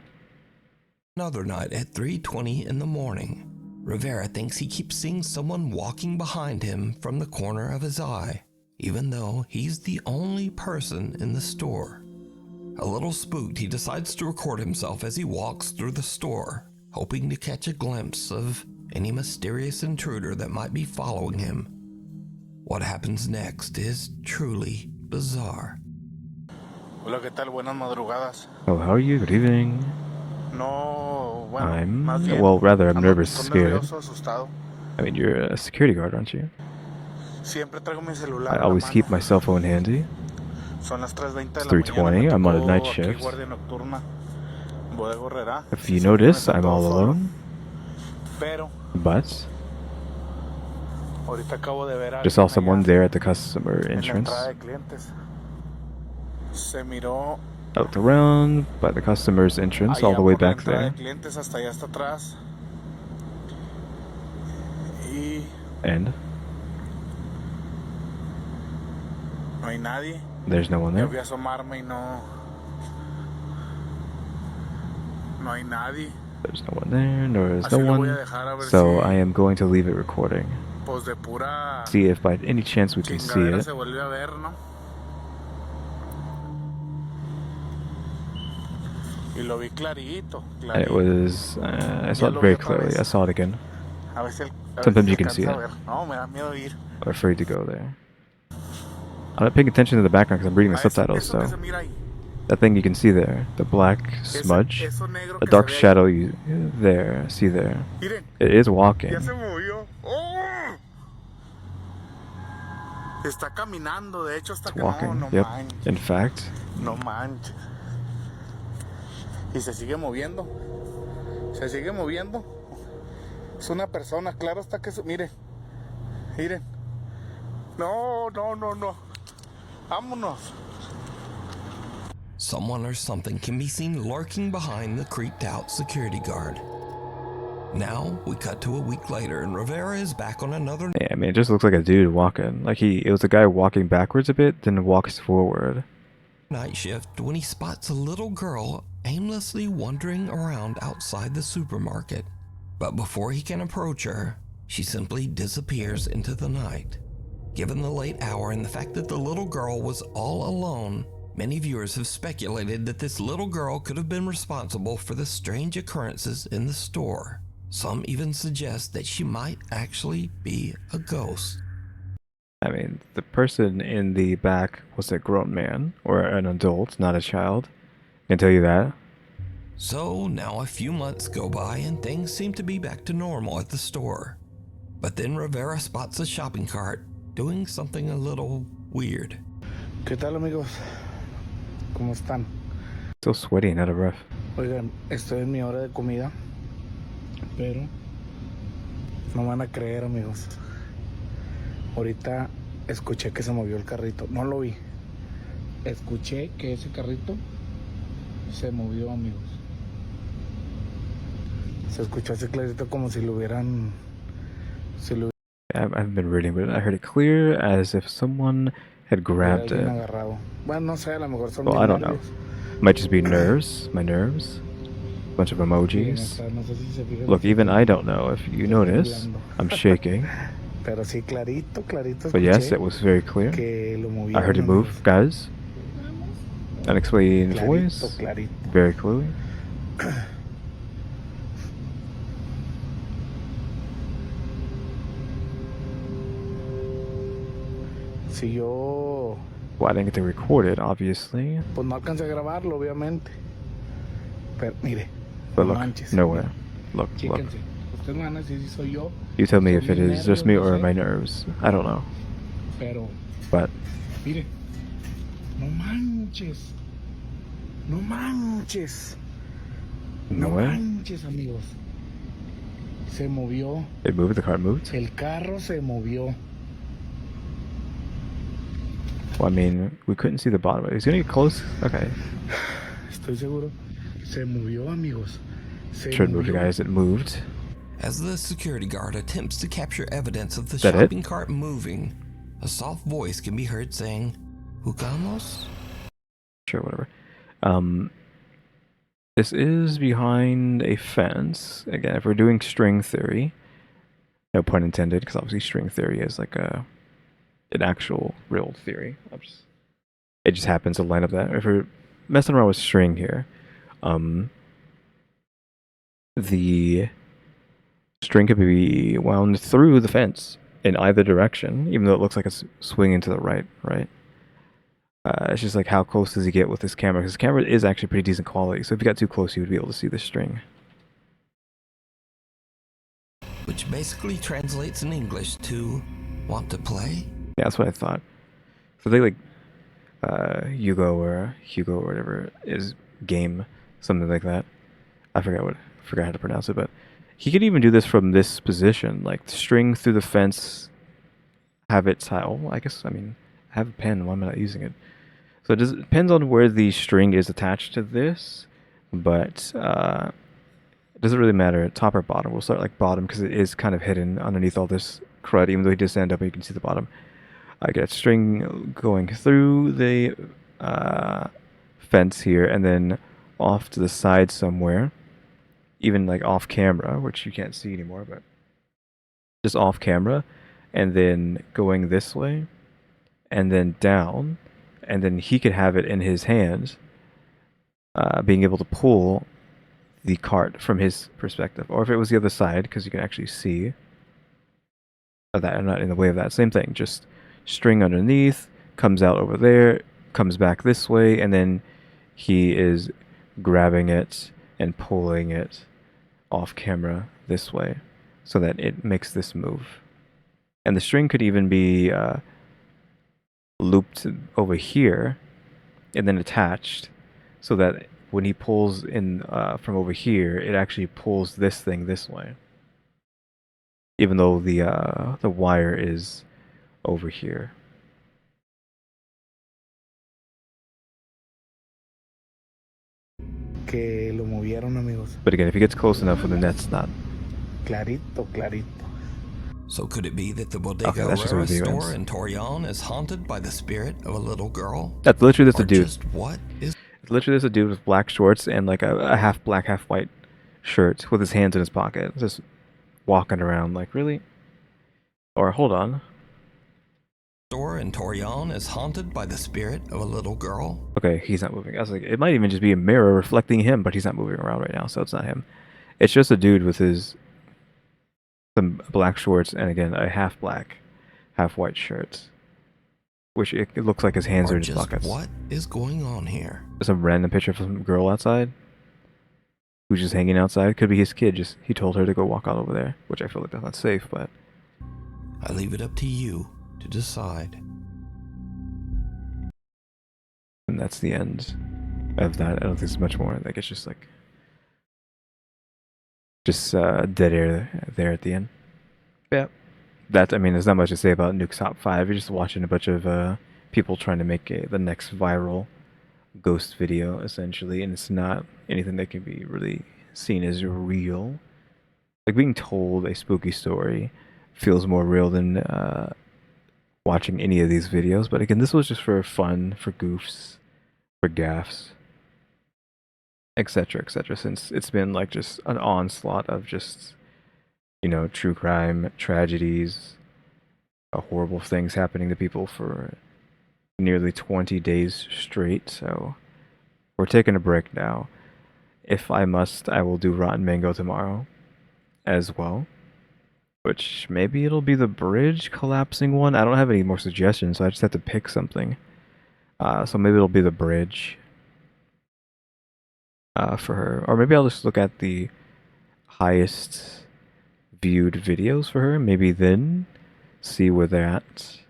Another night at 3:20 in the morning, Rivera thinks he keeps seeing someone walking behind him from the corner of his eye, even though he's the only person in the store. A little spooked, he decides to record himself as he walks through the store, hoping to catch a glimpse of any mysterious intruder that might be following him. What happens next is truly bizarre. Hola, ¿qué tal? Buenas madrugadas. Oh, how are you? Good evening. No, bueno, I'm, más bien, well, rather, I'm ando nervous, scared. nervioso, asustado. I mean, you're a security guard, aren't you? Siempre traigo mi celular I a la always mano. keep my cell phone handy. Son las 3:20 It's de la mañana. 3:20, Me I'm on a tocó night aquí shift. guardia nocturna. Bodega Herrera. If Sí you sé que no notice, está I'm todo all solo, alone. pero But ahorita acabo de ver a just saw alguien someone allá there at the customer en la entrance. entrada de clientes. Se miró I looked around by the customer's entrance all allá the way por la back entrada there. de clientes hasta allá hasta atrás. Y And no hay nadie. there's no one Yo there. voy a asomarme y no hay nadie. There's no one there, nor is Así no lo voy a one. dejar a ver So si I am going to leave it recording. pues de pura See if by any chance we can see chingadera it. se vuelve a ver, ¿no? Y lo vi clarito, And it clarito. was, I saw Ya it lo very vi otra clearly. vez. I saw it again. A ver si Sometimes se you can see alcanza a it. ver. No, me da miedo ir. I'm afraid to go there. I'm not paying attention to the background because I'm reading the subtitles, Eso que so se mira ahí. that thing you can see there, the black smudge, Eso negro a que dark se ve ahí. shadow you there, see there. Miren, It is walking. ya se movió. ¡Oh! Está caminando, de hecho, hasta It's que walking. no Yep. manches. In fact, No manches. Y se sigue moviendo. Se sigue moviendo. Es una persona, claro está que... Miren. Miren. No. Vámonos. Someone or something can be seen lurking behind the creeped out security guard. Now, we cut to a week later and Rivera is back on another yeah, I mean, it just looks like a dude walking. Like it was a guy walking backwards a bit, then walks forward. night shift when he spots a little girl aimlessly wandering around outside the supermarket. But before he can approach her, she simply disappears into the night. Given the late hour and the fact that the little girl was all alone, many viewers have speculated that this little girl could have been responsible for the strange occurrences in the store. Some even suggest that she might actually be a ghost. I mean, the person in the back was a grown man, or an adult, not a child. I can tell you that. So now a few months go by and things seem to be back to normal at the store. But then Rivera spots a shopping cart doing something a little weird. ¿Qué tal, amigos? ¿Cómo están? Still sweaty and out of breath. Oigan, estoy en mi hora de comida, pero no van a creer, amigos. Ahorita escuché que se movió el carrito. No lo vi. Escuché que ese carrito se movió, amigos. Se escuchó así clarito como si lo hubieran... I haven't been reading, but I heard it clear as if someone had grabbed it. Agarrado. Bueno, no sé, a lo mejor son Well, I don't know. nervios. Might just be nerves, my nerves. Bunch of emojis. No sé si se fijan. Look, even I don't know if you notice. I'm shaking. Pero sí, clarito, clarito. But yes, it was very clear. Que lo I heard it move, guys. Unexplained voice. Clarito. Very clearly. Si yo... Well, I didn't get to record it, obviously. Pues no alcancé a grabarlo, obviamente. Pero, mire. But no look, manches. nowhere. Look. Chéquense. Ustedes me van a decir si soy yo. You tell me Son if it mis is just me nervios, or no sé. my nerves. I don't know. Pero, But mire. No manches. No manches. No nowhere. manches, amigos. Se movió. It moved, the car moved. El carro se movió. Well, I mean, we couldn't see the bottom of it. He's gonna get close. Okay. Estoy seguro. Se movió, amigos. Se Should move, movió. guys. It moved. As the security guard attempts to capture evidence of the That it? shopping cart moving, a soft voice can be heard saying, "Jugamos?" Sure, whatever. This is behind a fence. Again, if we're doing string theory, no pun intended, because obviously string theory is like an actual real theory. It just happens to line up that. If we're messing around with string here, the string could be wound through the fence in either direction, even though it looks like it's swinging to the right, right? It's just like how close does he get with this camera? Because this camera is actually pretty decent quality, so if you got too close, you would be able to see the string. Which basically translates in English to, "Want to play?" Yeah, that's what I thought. So they like Hugo or whatever is game, something like that. I forgot how to pronounce it, but he could even do this from this position, like string through the fence, have it tile. I guess I have a pen. Why am I not using it? So it depends on where the string is attached to this, but it doesn't really matter top or bottom. We'll start like bottom because it is kind of hidden underneath all this crud. Even though he did stand up, you can see the bottom. I get string going through the fence here, and then off to the side somewhere, even like off camera, which you can't see anymore, but just off camera, and then going this way, and then down, and then he could have it in his hands, being able to pull the cart from his perspective, or if it was the other side, because you can actually see that. I'm not in the way of that. Same thing, just string underneath, comes out over there, comes back this way, and then he is grabbing it and pulling it off camera this way so that it makes this move. And the string could even be looped over here and then attached so that when he pulls in from over here, it actually pulls this thing this way, even though the wire is over here. Que lo movieron, amigos. But again, if he gets close enough when the net's not clarito. So could it be that the Bodega Herrera store in Torreon is haunted by the spirit of a little girl? That's literally just a dude. Just what is? It's literally just a dude with black shorts and like a half black, half white shirt with his hands in his pocket, just walking around. Like, really? Or hold on. Store in Torreon is haunted by the spirit of a little girl. Okay, he's not moving. I was like, it might even just be a mirror reflecting him, but he's not moving around right now, so it's not him. It's just a dude with some black shorts and again a half black, half white shirt, which it looks like his hands are in his pockets. What is going on here? Some random picture of some girl outside who's just hanging outside. Could be his kid. Just he told her to go walk out over there, which I feel like that's not safe, but I leave it up to you to decide. And that's the end of that. I don't think there's much more. Like it's just like dead air there at the end. Yeah, there's not much to say about Nuke's top 5. You're just watching a bunch of people trying to make the next viral ghost video, essentially, and it's not anything that can be really seen as real. Like being told a spooky story feels more real than watching any of these videos. But again, this was just for fun, for goofs, for gaffs, etc., etc. Since it's been like just an onslaught of just, true crime, tragedies, horrible things happening to people for nearly 20 days straight. So we're taking a break now. If I must, I will do Rotten Mango tomorrow as well, which maybe it'll be the bridge collapsing one. I don't have any more suggestions, so I just have to pick something. So maybe it'll be the bridge for her, or maybe I'll just look at the highest viewed videos for her, maybe then see where that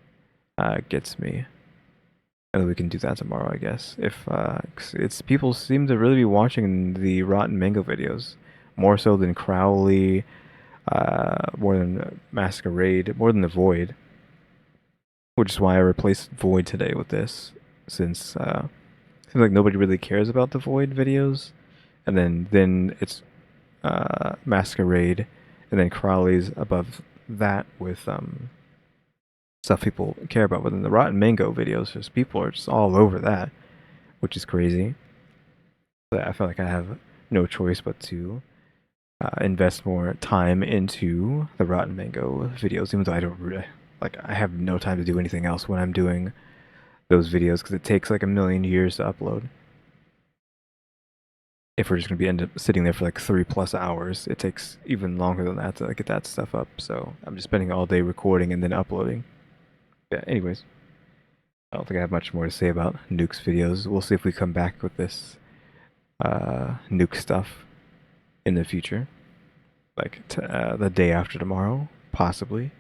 gets me, and we can do that tomorrow, I guess. If it's people seem to really be watching the Rotten Mango videos more so than Crowley, more than Masquerade, more than the Void, which is why I replaced Void today with this, since it seems like nobody really cares about the Void videos, and then it's Masquerade and then Crowley's above that with stuff people care about. But then the Rotten Mango videos, just people are just all over that, which is crazy. But I feel like I have no choice but to invest more time into the Rotten Mango videos, even though I don't really, like, I have no time to do anything else when I'm doing those videos because it takes like a million years to upload. If we're just gonna end up sitting there for like 3+ hours, it takes even longer than that to like, get that stuff up. So I'm just spending all day recording and then uploading. Yeah. Anyways, I don't think I have much more to say about Nuke's videos. We'll see if we come back with this Nuke stuff in the future, like the day after tomorrow, possibly,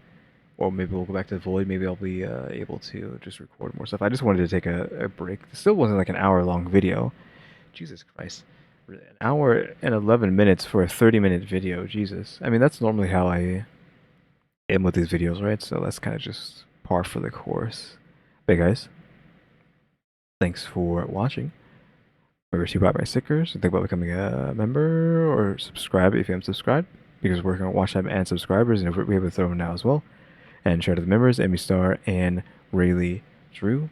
or maybe we'll go back to the Void. Maybe I'll be able to just record more stuff. I just wanted to take a break. It still wasn't like an hour-long video. Jesus Christ. An hour and 11 minutes for a 30-minute video. Jesus. I mean, that's normally how I am with these videos, right? So that's kind of just par for the course. Hey guys, thanks for watching. Remember to buy my stickers, think about becoming a member, or subscribe if you haven't subscribed, because we're working on watch time and subscribers, and we have a throne now as well. And shout out to the members, EmmyStarr and RaleyDrew.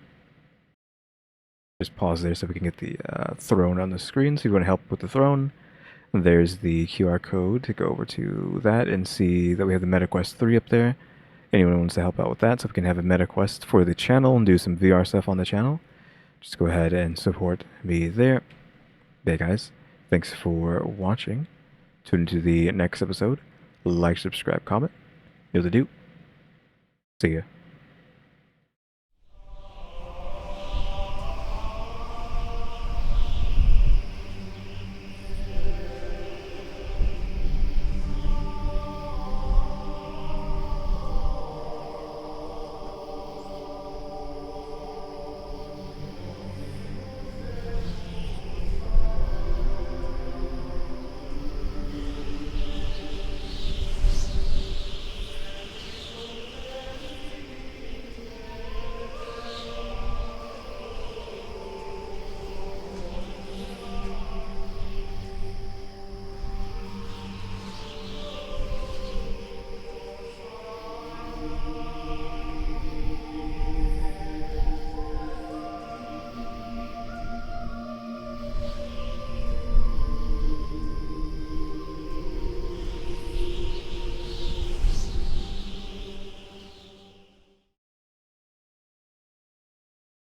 Just pause there so we can get the throne on the screen. So if you want to help with the throne, there's the QR code to go over to that and see that we have the MetaQuest 3 up there. Anyone wants to help out with that, so we can have a MetaQuest for the channel and do some VR stuff on the channel, just go ahead and support me there. Hey guys, thanks for watching. Tune into the next episode. Like, subscribe, comment. You'll do. See ya.